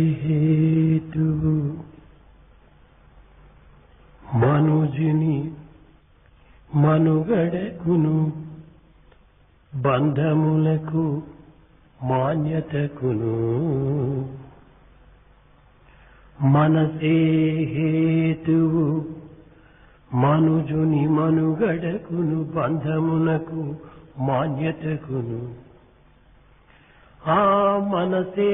హేతువు మనుజుని మనుగడకును బంధములకు మాన్యతకును మనసే హేతువు మనుజుని మనుగడకును బంధమునకు మాన్యతకును ఆ మనసే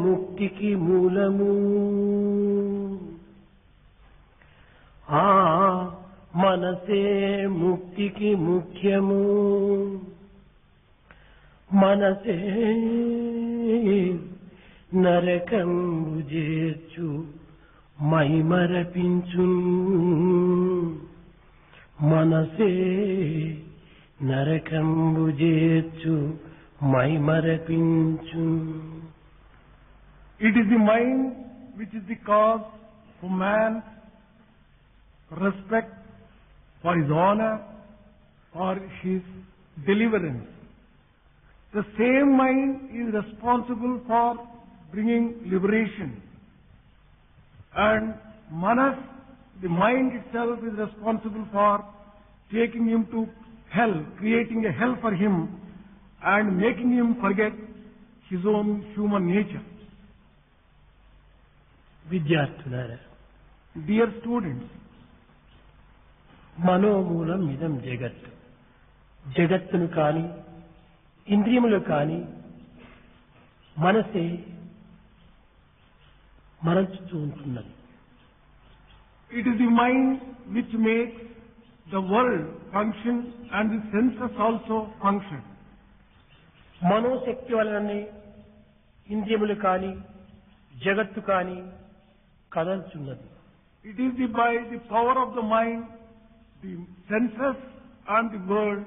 ముక్తికి మూలము ఆ మనసే ముక్తికి ముఖ్యము మనసే నరకంబు చేర్చు మైమరపించు మనసే నరకంబు చేర్చు మైమరపించు. It is the mind which is the cause for man's respect, for his honor, for his deliverance. The same mind is responsible for bringing liberation. And Manas, the mind itself, is responsible for taking him to hell, creating a hell for him and making him forget his own human nature. విద్యార్థులారా, Dear students, మనోమూలం ఇదం జగత్. జగత్తును కాని ఇంద్రియములు కాని మనసే మరల్చుతూ ఉంటున్నది. it is the mind which makes the world function and the senses also function. మనోశక్తి వలననే ఇంద్రియములు కాని జగత్తు కాని కదల్చున్నది. It is by the power of the mind, the senses and the world,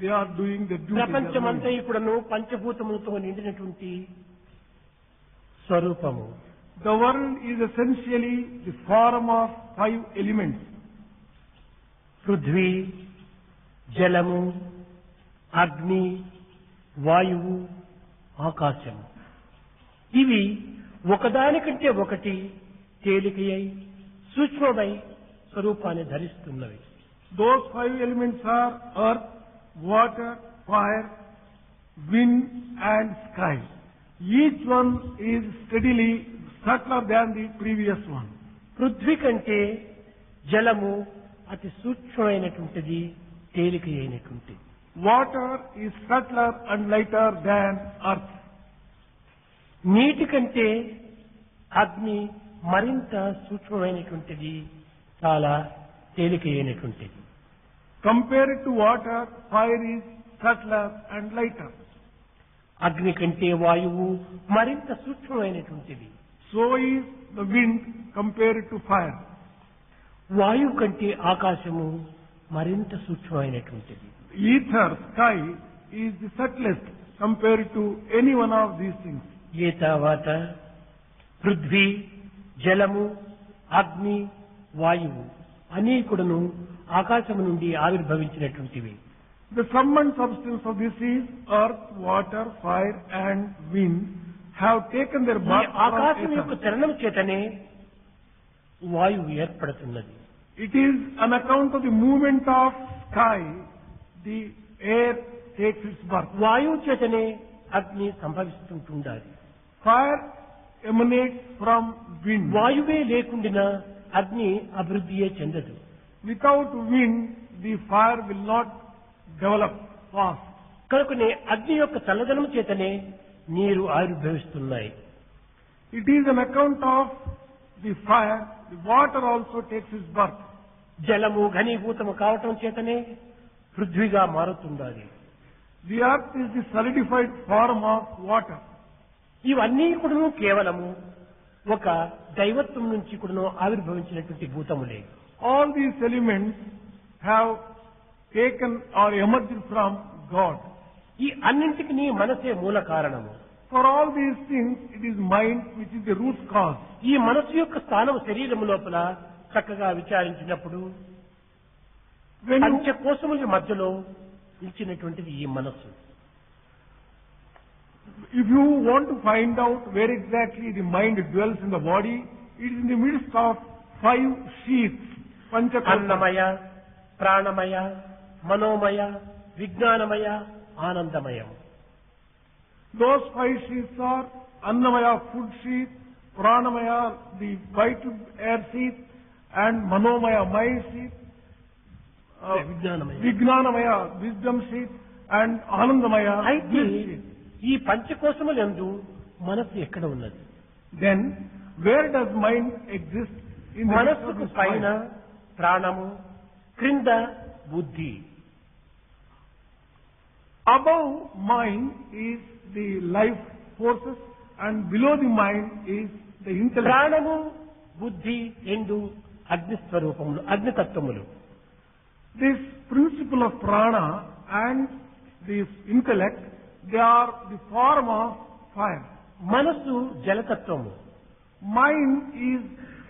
they are doing the duty. ప్రపంచమంతా ఇప్పుడును పంచభూతములతో నిండినటువంటి స్వరూపము. The world is essentially the form of 5 elements. Prithvi, జలము, అగ్ని, వాయువు, ఆకాశము. ఇవి ఒకదానికంటే ఒకటి తేలికయై సూక్ష్మమై స్వరూపాన్ని ధరిస్తున్నవి. Those 5 elements are earth, water, fire, wind and sky. Each one is steadily subtler than the previous one. Prithvi కంటే జలము అతి సూక్ష్మమైనటువంటిది, తేలిక అయినటువంటిది. Water is subtler and lighter than earth. నీటి కంటే అగ్ని మరింత సూక్ష్మమైనటువంటిది, చాలా తేలిక అయినటువంటిది. Compared to water, fire is subtler and lighter. అగ్ని కంటే వాయువు మరింత సూక్ష్మమైనటువంటిది. So is the wind compared to fire. వాయువు కంటే ఆకాశము మరింత సూక్ష్మమైనటువంటిది. Ether, sky, is the subtlest compared to any one of these things. ఏ తర్వాత పృథ్వీ, జలము, అగ్ని, వాయువు అన్నీ కూడాను ఆకాశము నుండి ఆవిర్భవించినటువంటివి. The sum and substance of this is earth, water, fire and wind have taken their ఈ birth ఆకాశం from యొక్క ether. చలనం చేతనే వాయువు ఏర్పడుతున్నది. It is on account of the movement of sky, the air takes its birth. వాయువు చేతనే అగ్ని సంభవిస్తుంటుండాలి. Fire emanates from wind. వాయువే లేకుండా అగ్ని అభివృద్ధియే చెందదు. Without wind, the fire will not develop fast. కనుకనే అగ్ని యొక్క చల్లదనం చేతనే నీరు ఆవిర్భవిస్తున్నాయి. It is on account of the fire, the water also takes its birth. జలము ఘనీభూతము కావటం చేతనే పృథ్వీగా మారుతుండాలి. The earth is the solidified form of water. ఇవన్నీ కూడాను కేవలము ఒక దైవత్వం నుంచి కూడాను ఆవిర్భవించినటువంటి భూతములే. All these elements have taken or emerged from God. ఈ అన్నింటికి మనసే మూల కారణము. For all these things, it is mind which is the root cause. ఈ మనసు యొక్క స్థానం శరీరము లోపల చక్కగా విచారించినప్పుడు When you, పంచకోశముల మధ్యలో నిలిచినటువంటిది ఈ మనస్సు. If you want to find out where exactly the mind dwells in the body, it is in the midst of 5 sheaths, Panchakosa. అన్నమయ, ప్రాణమయ, మనోమయ, విజ్ఞానమయ, ఆనందమయం. Those 5 sheaths are Annamaya, food sheath, Pranamaya, the vital air sheath, and Manomaya, mind sheath, విజ్ఞానమయ. Vijnanamaya, wisdom sheath, and Anandamaya, అయితే bliss sheath. ఈ పంచకోశములందు మనస్సు ఎక్కడ ఉన్నది? Then, where does mind exist in the midst of మనస్సుకు this పైన mind? ప్రాణము, క్రింద బుద్ధి. Above mind is the life forces, and below the mind is the intellect. ప్రాణము, బుద్ధి రెండు అగ్నిస్వరూపములు, అగ్నితత్వములు. This principle of prana and this intellect, they are the form of fire. మనస్సు జలతత్వము. Mind is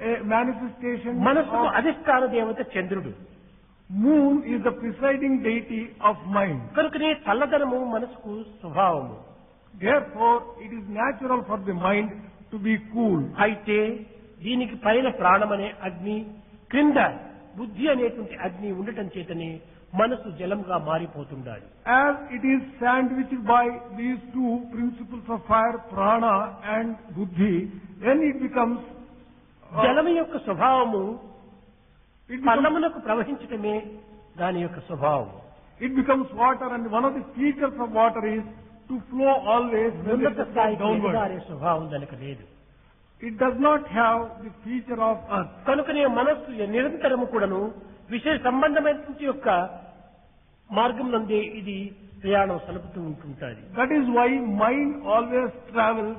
a manifestation మనస్సుకు of అధిష్టాన దేవత చంద్రుడు. moon is the presiding deity of mind. కనుకనే చల్లదనము మనసుకు స్వభావము. Therefore, it is natural for the mind to be cool. అయితే దీనికి పైన ప్రాణమనే అగ్ని, క్రింద బుద్ధి అనేటువంటి అగ్ని ఉండటం చేతనే మనసు జలంగా మారిపోతుండాలి. As it is sandwiched by these 2 principles of fire, prana and buddhi, then it becomes జలము యొక్క స్వభావము it becomes, పల్లములకు ప్రవహించటమే దాని యొక్క స్వభావం. it becomes water, and one of the features of water is to flow always when it ఉన్నత is స్థాయికి downward. ఎదగాలే స్వభావం దానికి లేదు. It does not have the feature of earth. కనుకనే మనస్సు నిరంతరము కూడాను విషయ సంబంధమైనటువంటి యొక్క మార్గం నందే ఇది ప్రయాణం సలుపుతూ ఉంటుంటుంది. That is why mind always travels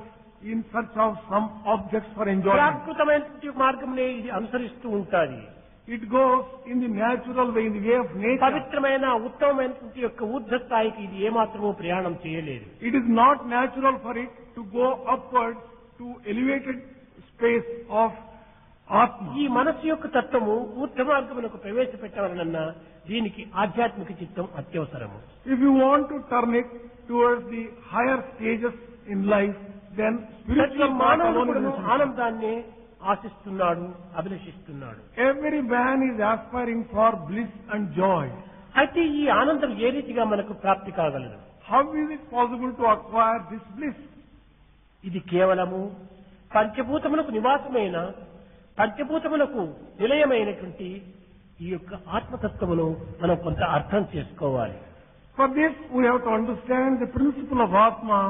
in search of some objects for enjoyment. ప్రాకృతమైనటువంటి మార్గంనే ఇది అనుసరిస్తూ ఉంటుంది. It goes in the natural way, in the way of nature. పవిత్రమైన ఉత్తమమైనటువంటి యొక్క ఊర్ధ స్థాయికి ఇది ఏమాత్రమూ ప్రయాణం చేయలేదు. It is not natural for it to go upwards to elevated space of Atma. ఈ మనస్సు యొక్క తత్వము ఊర్ధ మార్గములకు ప్రవేశపెట్టవలనన్నా దీనికి ఆధ్యాత్మిక చిత్తం అత్యవసరము. If you want to turn it towards the higher stages in life, then ప్రతి spiritual path మానవుడు alone is కూడాను necessary. ఆనందాన్ని ఆశిస్తున్నాడు, అభిలషిస్తున్నాడు. Every man is aspiring for bliss and joy. అయితే ఈ ఆనందం ఏ రీతిగా మనకు ప్రాప్తి కాగలదు? How is it possible to acquire this bliss? ఇది కేవలము పంచభూతములకు నివాసమైన, పంచభూతములకు నిలయమైనటువంటి ఈ యొక్క ఆత్మతత్వమును మనం కొంత అర్థం చేసుకోవాలి. For this, we have to understand the principle of Atma,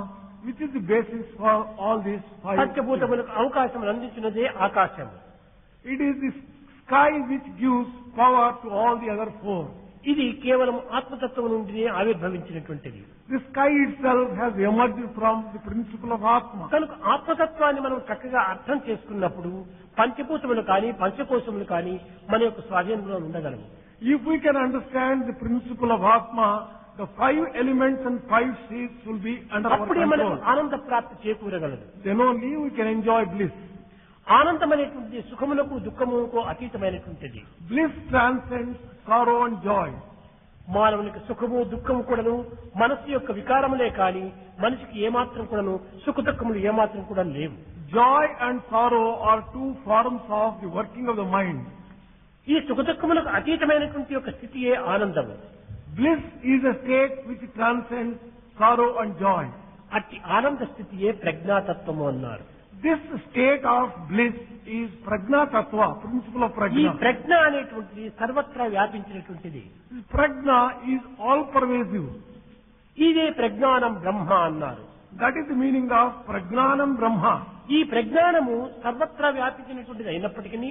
which is the basis for all these 5 things. పంచభూతములకు అవకాశం అందించినదే ఆకాశము. It is the sky which gives power to all the other 4. ఇది కేవలం ఆత్మతత్వం నుండి ఆవిర్భవించినటువంటిది. The sky itself has emerged from the principle of Atma. కనుక ఆత్మతత్వాన్ని మనం చక్కగా అర్థం చేసుకున్నప్పుడు పంచభూతములు కానీ పంచకోశములు కానీ మన యొక్క స్వాధీనంలో ఉండగలవు. If we can understand the principle of Atma, the 5 elements and 5 sheaths will be under our అప్పుడే మనకు control. ఆనంద ప్రాప్తి చేకూరగలదు. Then only we can enjoy bliss. ఆనందం అనేటువంటి సుఖములకు దుఃఖములకు అతీతమైనటువంటిది. Bliss transcends sorrow and joy. మానవునికి సుఖము దుఃఖము కూడాను మనస్సు యొక్క వికారములే కానీ మనిషికి ఏమాత్రం కూడాను సుఖ దుఃఖములు ఏమాత్రం కూడా లేవు. Joy and sorrow are 2 forms of the working of the mind. ఈ సుఖ దుఃఖములకు అతీతమైనటువంటి యొక్క స్థితియే ఆనందము. Bliss is a state which transcends sorrow and joy. అట్టి ఆనంద స్థితియే ప్రజ్ఞాతత్వము అన్నారు. This state of bliss is prajna tattva, principle of ఈ prajna. ప్రజ్ఞ అనేటువంటిది సర్వత్రా వ్యాపించినటువంటిది. This prajna is all pervasive. ఇదే ప్రజ్ఞానం బ్రహ్మ అన్నారు. That is the meaning of prajnanam brahma. ఈ ప్రజ్ఞానము సర్వత్రా వ్యాపించినటువంటిది అయినప్పటికీ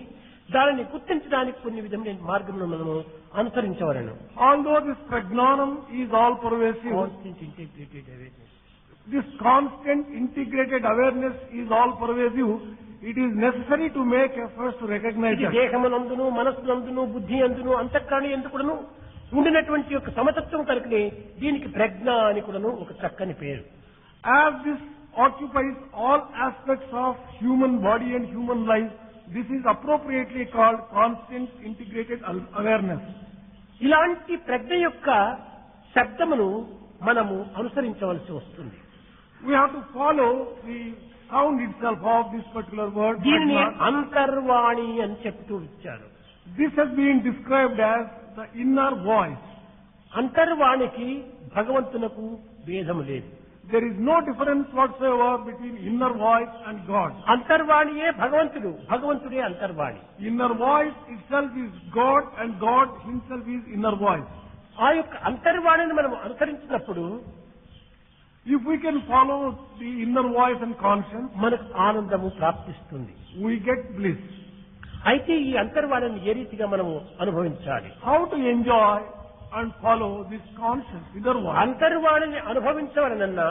దానిని గుర్తించడానికి కొన్ని విధమైన మార్గంలో మనము అనుసరించవలను. Although this prajnanam is all pervasive, this constant integrated awareness is all pervasive, it is necessary to make efforts to recognize ఇది that. దేహమునందును మనస్సునందును బుద్ధి అందును అంతఃకరణ ఎందుకును ఉండినటువంటి యొక్క సమతత్వం కనుకనే దీనికి ప్రజ్ఞ అని కూడాను ఒక చక్కని పేరు. As this occupies all aspects of human body and human life, this is appropriately called constant integrated awareness. ఇలాంటి ప్రజ్ఞ యొక్క శబ్దమును మనము అనుసరించవలసి వస్తుంది. We have to follow the sound itself of this particular word. దీనిని Adna. అంతర్వాణి అని చెప్తూ ఇచ్చారు. This has been described as the inner voice. అంతర్వాణికి భగవంతునకు భేదము లేదు. There is no difference whatsoever between inner voice and God. అంతర్వాణియే భగవంతుడు, భగవంతుడే అంతర్వాణి. Inner voice itself is God and God himself is inner voice. ఆ యొక్క అంతర్వాణిని మనం అనుసరించినప్పుడు If we can follow the inner voice and conscience, మనకు ఆనందము ప్రాప్తిస్తుంది. we get bliss. అయితే ఈ అంతర్వాణిని ఏ రీతిగా మనము అనుభవించాలి? How to enjoy and follow this conscience, inner voice? అంతర్వాణిని అనుభవించవలనన్నా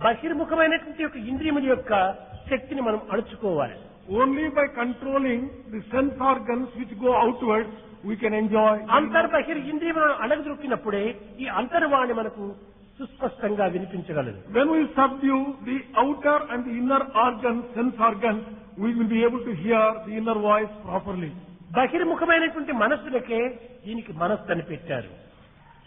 బహిర్ముఖమైనటువంటి యొక్క ఇంద్రియముల యొక్క శక్తిని మనం అణుచుకోవాలి. Only by controlling the sense organs which go outwards, we can enjoy. అంతర్బహిర్ ఇంద్రియములను అణగదొక్కినప్పుడే ఈ అంతర్వాణి మనకు సుస్పష్టంగా వినిపించగలదు. When we subdue the outer and the inner organs, sense organs, we will be able to hear the inner voice properly. బహిర్ముఖమైనటువంటి మనస్సులకే దీనికి మనస్సు అని పెట్టారు.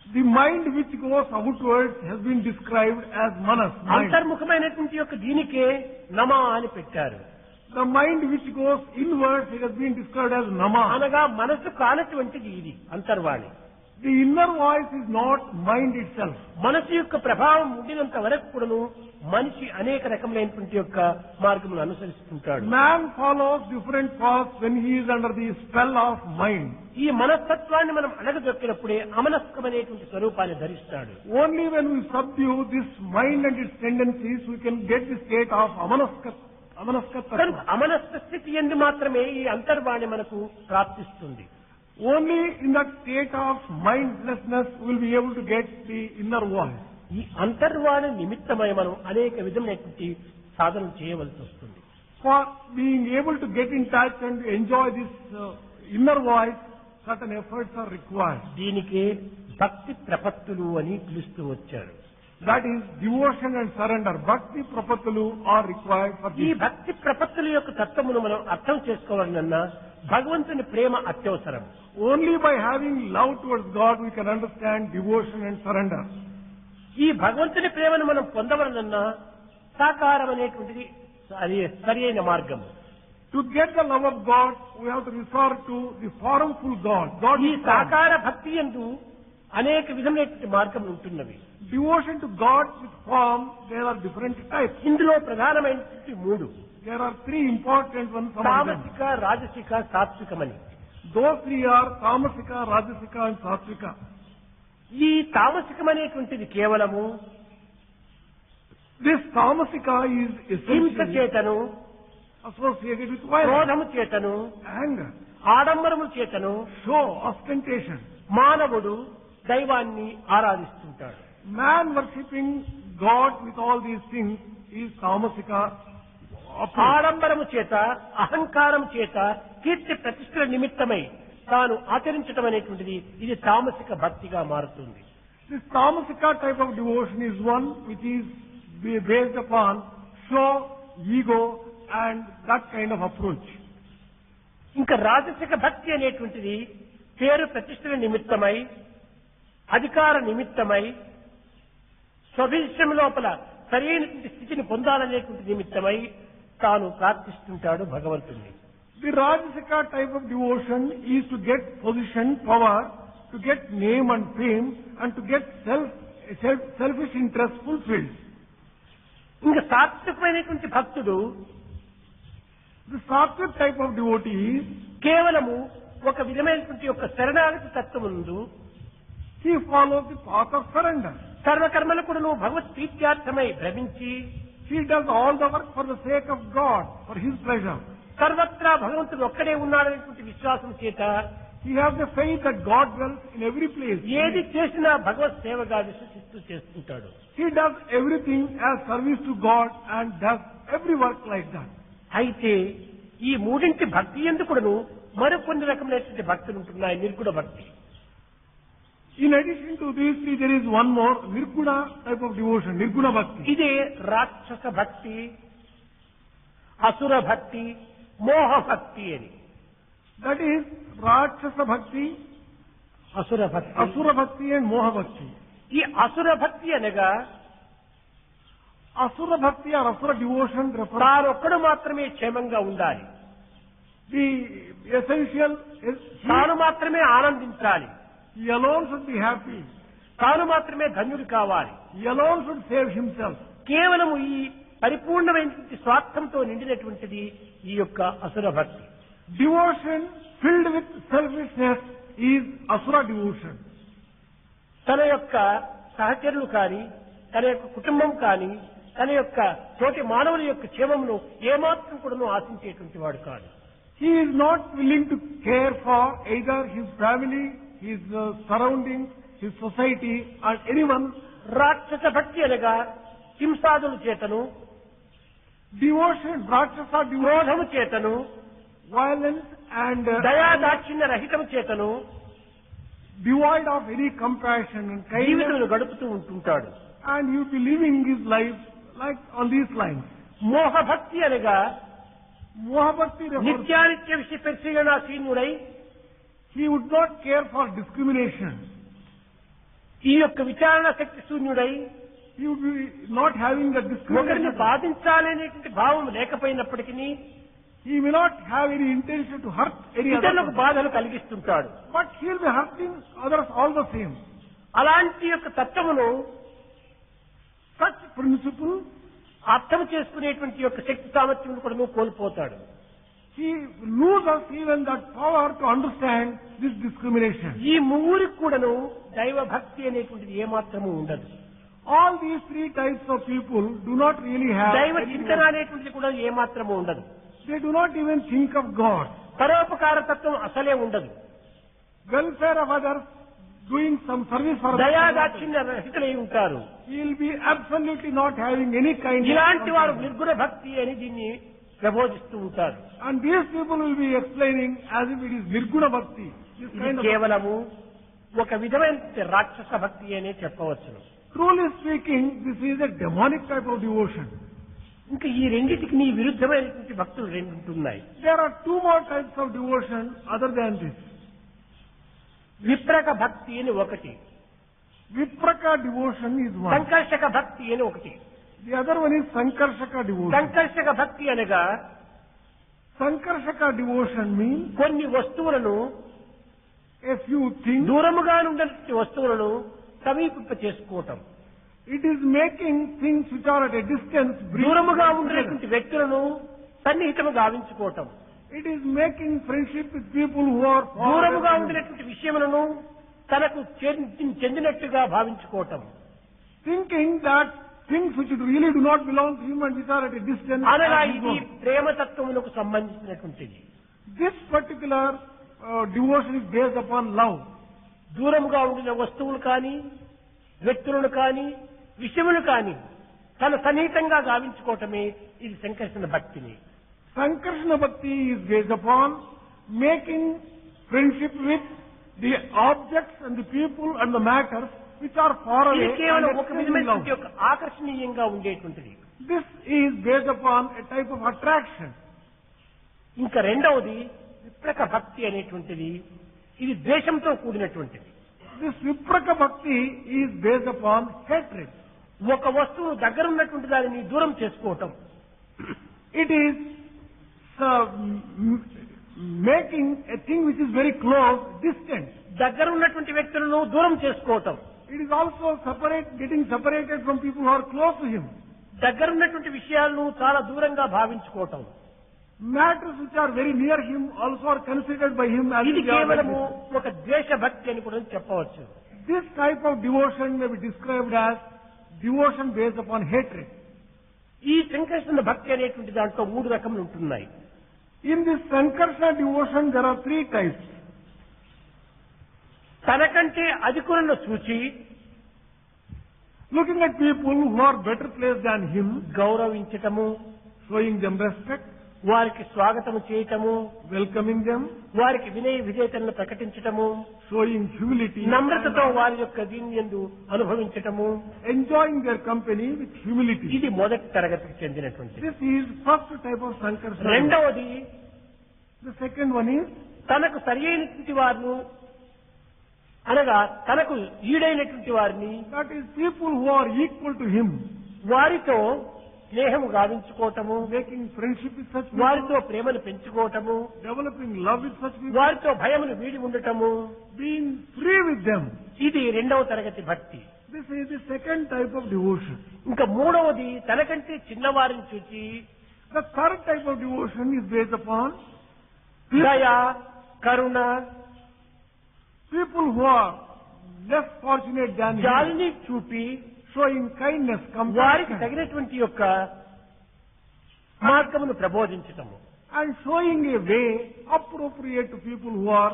The mind which goes outwards has been described as manas, mind. అంతర్ముఖమైనటువంటి యొక్క దీనికే నమ అని పెట్టారు. The mind which goes inwards, it has been described as nama. అనగా మనస్సు కానటువంటిది ఇది అంతర్వాణి. The inner voice is not mind itself. మనసు యొక్క ప్రభావం ఉండినంత వరకు కూడాను మనిషి అనేక రకములైనటువంటి యొక్క మార్గములు అనుసరిస్తుంటాడు. Man follows different paths when he is under the spell of mind. ఈ మనస్తత్వాన్ని మనం అణగదొక్కినప్పుడే అమనస్కమనేటువంటి స్వరూపాన్ని ధరిస్తాడు. Only when we subdue this mind and its tendencies, we can get the state of amanaska కనుక అమనస్క స్థితి ఎందు మాత్రమే ఈ అంతర్వాణి మనకు ప్రాప్తిస్తుంది. Only in that state of mindlessness will be able to get the inner voice. ఈ అంతర్వాణి నిమిత్తమై మనం అనేక విధమైనటువంటి సాధనలు చేయవలసి వస్తుంది. For being able to get in touch and enjoy this inner voice, certain efforts are required. దీనికే భక్తి ప్రపత్తులు అని పిలుస్తూ వచ్చారు. That is devotion and surrender. Bhakti prapatulu are required for ఈ this. భక్తి ప్రపత్తుల యొక్క తత్వమును మనం అర్థం చేసుకోవాలన్నా భగవంతుని ప్రేమ అత్యవసరం. Only by having love towards God we can understand devotion and surrender. ఈ భగవంతుని ప్రేమను మనం పొందవలనన్నా సాకారం అనేటువంటిది అది సరి అయిన మార్గం. To get the love of God, we have to resort to the formful God. God ఈ is form. సాకార భక్తి యందు అనేక విధమైనటువంటి మార్గములు ఉంటున్నవి. Devotion to God with form, there are different types. ఇందులో ప్రధానమైనటువంటి మూడు: There are three important ones among them. తామసిక, రాజసిక, సాత్వికమని. Those three are tamasika, rajasika and satvika. ఈ తామసికమనేటువంటిది కేవలము This tamasika is హింస essentially చేతను, associated with violence, క్రోధము చేతను, anger, ఆడంబరము చేతను show, ostentation. మానవుడు దైవాన్ని ఆరాధిస్తుంటాడు. Man worshipping God with all these things is tamasika. ఆడంబరము చేత, అహంకారం చేత, కీర్తి ప్రతిష్టల నిమిత్తమై తాను ఆచరించడం అనేటువంటిది ఇది తామసిక భక్తిగా మారుతుంది. This tamasika type of devotion is one which is based upon show, ego and that kind of approach. ఇంకా రాజసిక భక్తి అనేటువంటిది పేరు ప్రతిష్టల నిమిత్తమై, అధికార నిమిత్తమై, స్వభిష్టం లోపల సరైనటువంటి స్థితిని పొందాలనేటువంటి నిమిత్తమై తాను ప్రార్థిస్తుంటాడు భగవంతుణ్ణి. The Rajasika type of devotion is to get position, power, to get name and fame, and to get selfish interest fulfilled. ఇంకా సాత్వికమైనటువంటి భక్తుడు The Sattvic type of devotee is, కేవలము ఒక విధమైనటువంటి యొక్క శరణాగతి తత్వముందు he follows the path of surrender. సర్వకర్మలు కూడా నువ్వు భగవత్ ప్రీత్యార్థమై భ్రమించి He does all the work for the sake of God, for His pleasure. సర్వత్రా భగవంతుడు ఒక్కడే ఉన్నాడనేటువంటి విశ్వాసం చేత He has the faith that God dwells in every place. ఏది చేసినా భగవత్ సేవగా విశ్వసిస్తూ చేస్తుంటాడు. He does everything as service to God and does every work like that. అయితే ఈ మూడింటి భక్తి ఎందుకును మరికొన్ని రకమైనటువంటి భక్తులు ఉంటున్నాయి. నిర్గుణ భక్తి. In addition to these three, there is one more, Nirguna type of devotion, Nirguna Bhakti. ఇదే రాక్షస భక్తి, అసుర భక్తి, మోహ భక్తి అని. That is Rakshasa Bhakti, అసుర భక్తి. Asura Bhakti and Moha Bhakti. ఈ అసుర భక్తి అనగా Asura bhakti or asura devotion refers తానొక్కడు మాత్రమే క్షేమంగా ఉండాలి, the essential is తాను మాత్రమే ఆనందించాలి, he alone should be happy. తాను మాత్రమే ధన్యుడు కావాలి. He alone should save himself. కేవలము ఈ పరిపూర్ణమైనటువంటి స్వార్థంతో నిండినటువంటిది ఈ యొక్క అసుర భక్తి. Devotion filled with selfishness is asura devotion. తన యొక్క సహచరులు కానీ, తన యొక్క కుటుంబం కానీ, తన యొక్క తోటి మానవుల యొక్క క్షేమమును ఏమాత్రం కూడా ఆశించేటువంటి వాడు కాదు. He is not willing to care for either his family, his surroundings, his society or anyone. రాక్షస భక్తి అనగా హింసాదుల చేతను, Devotion, Rakshasa devotion, క్రోధము చేతను, violence and దయాదాక్షిణ్య రహితము చేతను devoid of any compassion and kindness, జీవితమును గడుపుతూ ఉంటుంటాడు. and he will be living his life like on these lines. మోహ భక్తి అనగా Mohabhakti refers, నిత్యానిత్య విషయ పరిశీలనాశీనుడై he would not care for discrimination. ఈ యొక్క విచారణ శక్తి శూన్యుడై He would be not having the ఒకరిని discrimination. బాధించాలనేటువంటి భావం లేకపోయినప్పటికీ He may not have any intention to hurt any other ఇతరులకు person, బాధలు కలిగిస్తుంటాడు. but he will be hurting others all the same. అలాంటి యొక్క తత్వమును Such principle, అర్థం చేసుకునేటువంటి యొక్క శక్తి సామర్థ్యం కూడా కోల్పోతాడు. he loses even that power to understand this discrimination. ఈ ముగ్గురికి కూడాను దైవ భక్తి అనేటువంటిది ఏమాత్రము ఉండదు. All these three types of people do not really have దైవ any- చింతన అనేటువంటిది కూడా ఏమాత్రము ఉండదు. they do not even think of God. పరోపకార తత్వం అసలే ఉండదు. Welfare of others, doing some service for others. దయాదాక్షిణ్య రహితులై ఉంటారు. He will be absolutely not having any kind ఇలాంటి వారు of నిర్గుణ భక్తి అని దీన్ని ప్రబోధిస్తూ ఉంటారు. and these people will be explaining as if it is Nirguna Bhakti. This ఇది kind of కేవలము ఒక విధమైన రాక్షస భక్తి అనే చెప్పవచ్చును. truly speaking, this is a demonic type of devotion. ఇంకా ఈ రెండింటికి నీ విరుద్ధమైనటువంటి భక్తులు రెండు ఉంటున్నాయి. There are two more types of devotion other than this. విప్రక భక్తి అని ఒకటి, Vipraka devotion is one. సంకర్షక భక్తి అని ఒకటి. The other one is Sankarshaka devotion. సంకర్షక భక్తి అనగా Sankarshaka devotion means కొన్ని వస్తువులను, a few things. దూరముగా ఉన్నటువంటి వస్తువులను సమీపింప చేసుకోవటం, It is making things which are at a distance bring దూరముగా together. ఉండేటువంటి వ్యక్తులను సన్నిహితము గావించుకోవటం, It is making friendship with people who are far దూరముగా away. ఉండేటువంటి విషయములను తనకు చెందినట్టుగా భావించుకోవటం, Thinking that things which really do not belong to him and which are at a distance. అనగా are his ఇది own. ప్రేమతత్వములకు సంబంధించినటువంటిది. This particular devotion is based upon love. దూరముగా ఉండిన వస్తువులు కానీ, వ్యక్తులను కానీ, విషయములు కానీ తన సన్నిహితంగా గావించుకోవటమే ఇది సంకర్షణ భక్తిని. Sankarshana Bhakti is based upon making friendship with the objects and the people and the matters which are far ఇది away and కేవలం ఒక extending విధమైనటువంటి love. ఒక ఆకర్షణీయంగా ఉండేటువంటిది. This is based upon a type of attraction. ఇంకా రెండవది విప్రక భక్తి అనేటువంటిది, ఇది ద్వేషంతో కూడినటువంటిది. This Vipraka Bhakti is based upon hatred. ఒక వస్తువు దగ్గర ఉన్నటువంటి దానిని దూరం చేసుకోవటం, It is making a thing which is very close, distant. దగ్గర ఉన్నటువంటి వ్యక్తులను దూరం చేసుకోవటం, It is also getting separated from people who are close to him. దగ్గర ఉన్నటువంటి విషయాలను చాలా దూరంగా భావించుకోవటం, Matters which are very near him also are considered by him as ఇది if they are కేవలము very ఒక ద్వేష భక్తి అని కూడా చెప్పవచ్చు. distant. This type of devotion may be described as devotion based upon hatred. ఈ సంకర్షణ భక్తి అనేటువంటి దాంట్లో మూడు రకములు ఉంటున్నాయి. In this Sankarshana devotion there are three types. తనకంటే అధికులను చూచి Looking at people who are better placed than him, గౌరవించటము, showing them respect, వారికి స్వాగతము చేయటము, welcoming them, వారికి వినయ విధేయతలను ప్రకటించటము, showing humility, నమ్రతతో వారి యొక్క దీని యందు అనుభవించటము, enjoying their company with humility. ఇది మొదటి తరగతికి చెందినటువంటిది. This is first type of Sankarshana. రెండవది The second one is తనకు సరి అయినటువంటి వారిని, అనగా తనకు ఈడైనటువంటి వారిని that is people who are equal to him. వారితో స్నేహము గావించుకోవటము, making friendship with such people, వారితో ప్రేమను పెంచుకోవటము, developing love with such people, వారితో భయమును వీడి ఉండటము, being free with them. ఇది రెండవ తరగతి భక్తి. This is the second type of devotion. ఇంకా మూడవది తనకంటే చిన్నవారిని చూచి The third type of devotion is based upon దయ, కరుణ, people who are less fortunate than you, జాలిని చూపి showing kindness, వారికి compassion, తగినటువంటి యొక్క మార్గమును ప్రబోధించటము. and showing a way appropriate to people who are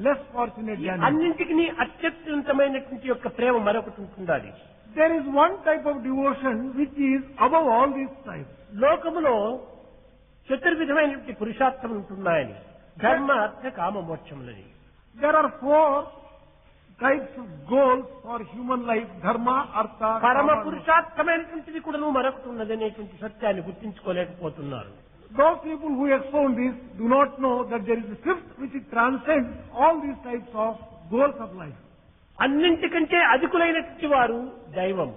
less fortunate than you. అన్నింటికి అత్యద్భుతమైనటువంటి యొక్క ప్రేమ మరొకటి ఉంటుండాలి. There is one type of devotion which is above all these types. లోకములో చతుర్విధమైనటువంటి పురుషార్థములు ఉంటున్నాయని, ధర్మ, అర్థ, కామ, మోక్షములని. There are four types of goals for human life: dharma, artha, పరమ kama. పురుషార్థమైనటువంటిది కూడా మరొకటి ఉన్నదనేటువంటి సత్యాన్ని గుర్తించుకోలేకపోతున్నారు. Those people who expound this do not know that there is a fifth which transcends all these types of goals of life. అన్నింటికంటే అధికులైనటువంటి వారు దైవం.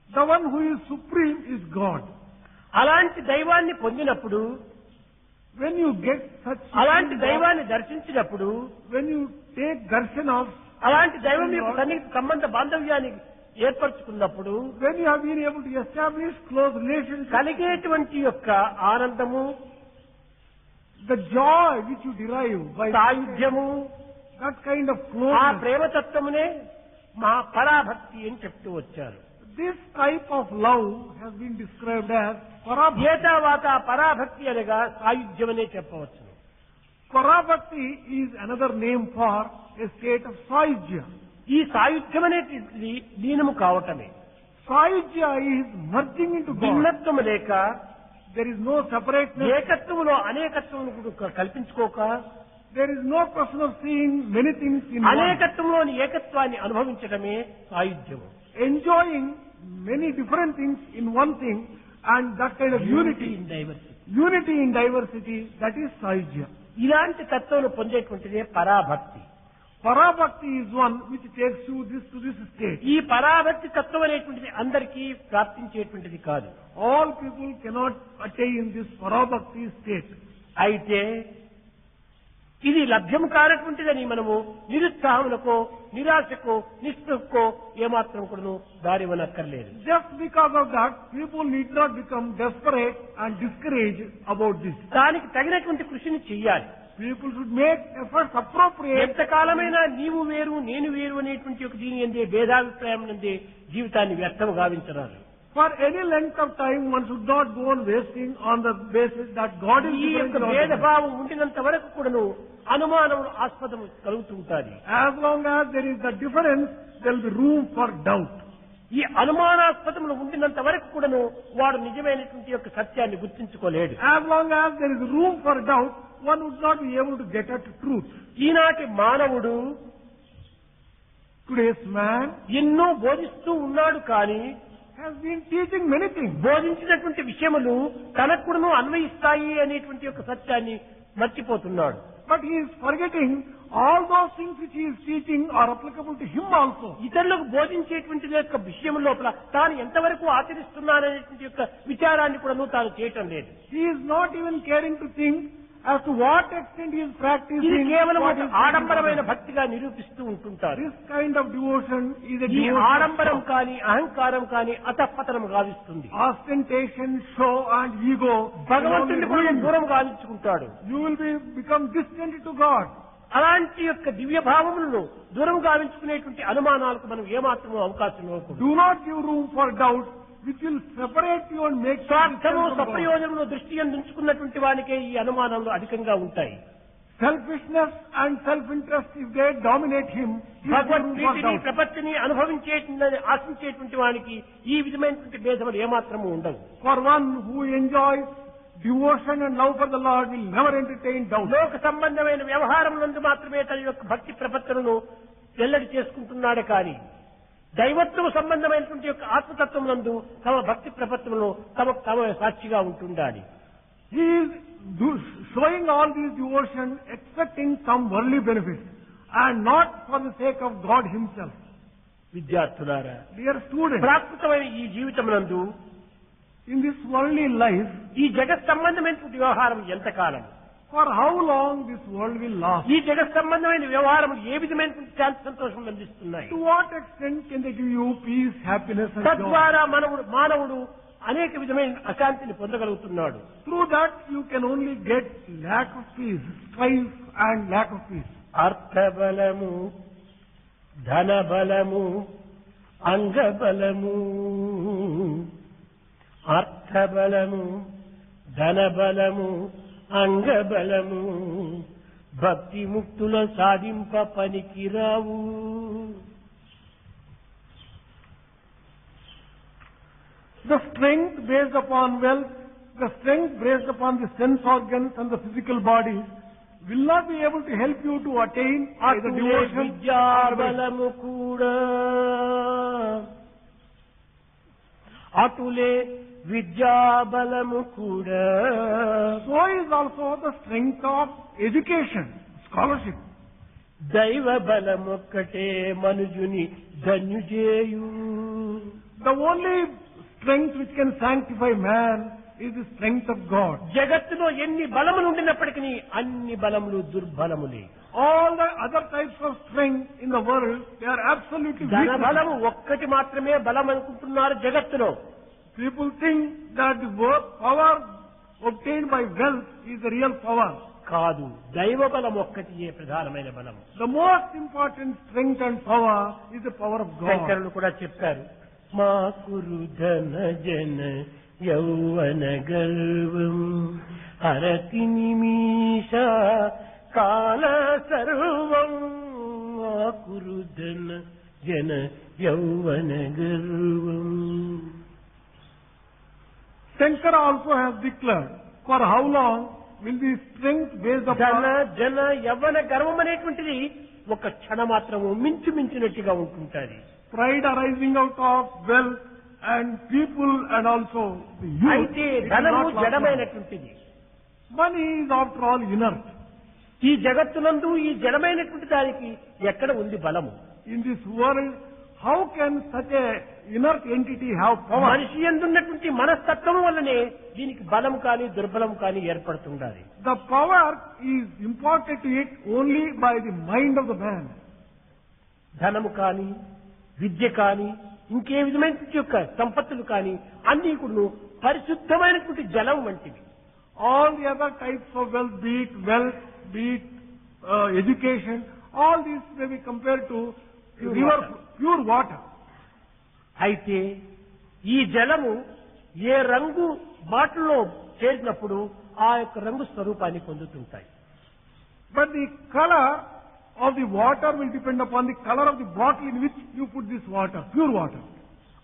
The one who is supreme is God. అలాంటి దైవాన్ని పొందినప్పుడు, When you get such అలాంటి supreme God, దైవాన్ని దర్శించినప్పుడు, when you take darshan of, అలాంటి దైవం యొక్క సన్నిహిత సంబంధ బాంధవ్యాన్ని ఏర్పరచుకున్నప్పుడు when you have been able to establish close relations, కలిగేటువంటి యొక్క ఆనందము, the joy which you derive by సాయుధ్యము, that kind of ఆ closeness, ప్రేమతత్వమునే మా పరాభక్తి అని చెప్తూ వచ్చారు. this type of love has been described as parabhakti. ఏతావాత పరాభక్తి అనగా సాయుధ్యమనే చెప్పవచ్చు. Parabhakti is another name for a state of sahyajya. ఈ సాయుధ్యం అనేది లీనము కావటమే. Sahyajya is merging into God. భిన్నత్వము లేక, There is no separateness. ఏకత్వములో అనేకత్వమును కూడా కల్పించుకోక, There is no question of seeing many things in one. అనేకత్వంలోని ఏకత్వాన్ని అనుభవించడమే సాయుధ్యము. Enjoying many different things in one thing, and that kind of unity, in diversity. unity in diversity, that is sahyajya. ఇలాంటి తత్వం పొందేటువంటిదే పరాభక్తి. Parabhakti is one which takes you to this state. ఈ పరాభక్తి తత్వం అనేటువంటిది అందరికీ ప్రాప్తించేటువంటిది కాదు. All people cannot attain this parabhakti state. అయితే ఇది లభ్యం కానటువంటిదని మనము నిరుత్సాహములకో, నిరాశకో, నిస్పృహకో ఏమాత్రం కూడాను దారివనక్కర్లేదు. Just because of that, people need not become desperate and discouraged about this. దానికి తగినటువంటి కృషిని చెయ్యాలి. People should make efforts appropriate. ఎంతకాలమైనా నీవు వేరు నేను వేరు అనేటువంటి ఒక దీని ఎందే భేదాభిప్రాయం నందే జీవితాన్ని వ్యర్థము గావించరాదు. For any length of time, one should not go on wasting on the basis that God is ఈ యొక్క different. భేదభావం ఉండినంత వరకు కూడాను అనుమానములు ఆస్పదము కలుగుతుంటాది. As long as there is the difference, there will be room for doubt. ఈ అనుమానాస్పదములు ఉండినంత వరకు కూడాను వాడు నిజమైనటువంటి యొక్క సత్యాన్ని గుర్తించుకోలేడు. As long as there is room for doubt, one would not be able to get at truth. ఈనాటి మానవుడు Today's man ఎన్నో బోధిస్తూ ఉన్నాడు కానీ has been teaching many things. బోధించినటువంటి విషయములు తనకు కూడాను అన్వయిస్తాయి అనేటువంటి యొక్క సత్యాన్ని మర్చిపోతున్నాడు. But he is forgetting all those things which he is teaching are applicable to him also. ఇతరులకు బోధించేటువంటి యొక్క విషయం లోపల తాను ఎంతవరకు ఆచరిస్తున్నాననేటువంటి యొక్క విచారాన్ని కూడాను తాను చేయటం లేదు. He is not even caring to think as to what extent he is ఇది practicing. కేవలం what ఒక is ఆడంబరమైన భక్తిగా నిరూపిస్తూ ఉంటుంటారు. This kind of devotion is a ఈ devotion ఆడంబరం of కానీ అహంకారం కానీ అతపతనం గావిస్తుంది. ostentation, show and ego. భగవంతుడిని కూడా దూరం గావించుకుంటాడు. You will become distant to God. అలాంటి యొక్క దివ్య భావములను దూరం గావించుకునేటువంటి అనుమానాలకు మనం ఏమాత్రమూ అవకాశం ఇవ్వకూడదు. Do not give room for doubt which will separate you and make you స్వార్థము, distant from God. సప్రయోజనము దృష్టి అందించుకున్నటువంటి వానికే ఈ అనుమానాలు అధికంగా ఉంటాయి. Selfishness and self-interest, if they dominate him, he will give Bhagwat room for ప్రీతిని doubt. ప్రపత్తిని అనుభవించేటువంటి ఆశించేటువంటి వానికి ఈ విధమైనటువంటి భేదములు ఏమాత్రము ఉండవు. For one who enjoys devotion and love for the Lord will never entertain doubt. లోక సంబంధమైన వ్యవహారం నందు మాత్రమే తన యొక్క భక్తి ప్రపత్తులను వెల్లడి చేసుకుంటున్నాడే కానీ దైవత్వ సంబంధమైనటువంటి యొక్క ఆత్మతత్వం నందు తమ భక్తి ప్రపత్తులను తమ సాక్షిగా ఉంటుండాలి. He is showing all these devotion expecting some worldly benefits and not for the sake of God himself. విద్యార్థులారా, Dear students, ప్రాకృతమైన ఈ జీవితమునందు in this worldly life, ఈ జగత్ సంబంధమైనటువంటి వ్యవహారం ఎంతకాలం, for how long this world will last? ఈ జగత్ సంబంధమైన వ్యవహారం ఏ విధమైనటువంటి శాంతి సంతోషం అందిస్తున్నాయి? To what extent can they give you peace, happiness and joy? తద్వారా మానవుడు అనేక విధమైన అశాంతిని పొందగలుగుతున్నాడు. Through that you can only get lack of peace, strife and lack of peace. అర్థబలము, ధనబలము, అంగబలము, అర్థబలము, ధనబలము, అంగబలము భక్తి ముక్తుల సాధింప పనికిరావు. The strength based upon wealth, the strength based upon the sense organs and the physical bodies will not be able to help you to attain either అటులే devotion or విద్యాబలము కూడా, అటులే విద్యాబలము కూడా, so is also the strength of education, scholarship. దైవ బలమొక్కటే మనుజుని ధన్యుజేయు. The only strength which can sanctify man is the strength of God. జగత్తులో ఎన్ని బలములు ఉండినప్పటికీ అన్ని బలములు దుర్బలములే. All the other types of strength in the world, they are absolutely ధన weak. బలము ఒక్కటి మాత్రమే బలం అనుకుంటున్నారు జగత్తులో. People think that the power obtained by wealth is the real power. కాదు, దైవ బలం ఒక్కటియే ప్రధానమైన బలం. The most important strength and power is the power of God. శంకరులు కూడా చెప్పారు, మా కురు ధన జన యౌవన గర్వం హరతి నిమిష కాల సర్వం. మా కురు ధన జన యౌవన గర్వం. Shankara also has declared, for how long will the strength based ధన upon జన యవ్వన గర్వం అనేటువంటిది ఒక క్షణ మాత్రము మించినట్టుగా ఉంటుంటుంది. pride arising out of wealth and people and also the youth. అయితే It is ధనము not long. జడమైనటువంటిది. Money is after all inert. ఈ జగత్తునందు ఈ జడమైనటువంటి దానికి ఎక్కడ ఉంది బలము? In this world, how can such a inert entity have power? మనిషి యందున్నటువంటి మనస్తత్వం వల్లనే దీనికి బలం కానీ దుర్బలం కానీ ఏర్పడుతుండాలి. The power is imparted to it only by the mind of the man. ధనము కానీ విద్య కానీ ఇంకే విధమైనటువంటి యొక్క సంపత్తులు కానీ అన్ని కూడా పరిశుద్ధమైనటువంటి జలం వంటివి. All the other types of wealth, be it education, all these may be compared to pure water. అయితే ఈ జలము ఏ రంగు బాటిల్లో చేరినప్పుడు ఆ యొక్క రంగు స్వరూపాన్ని పొందుతుంటాయి. But the color of the water will depend upon the color of the bottle in which you put this water, pure water.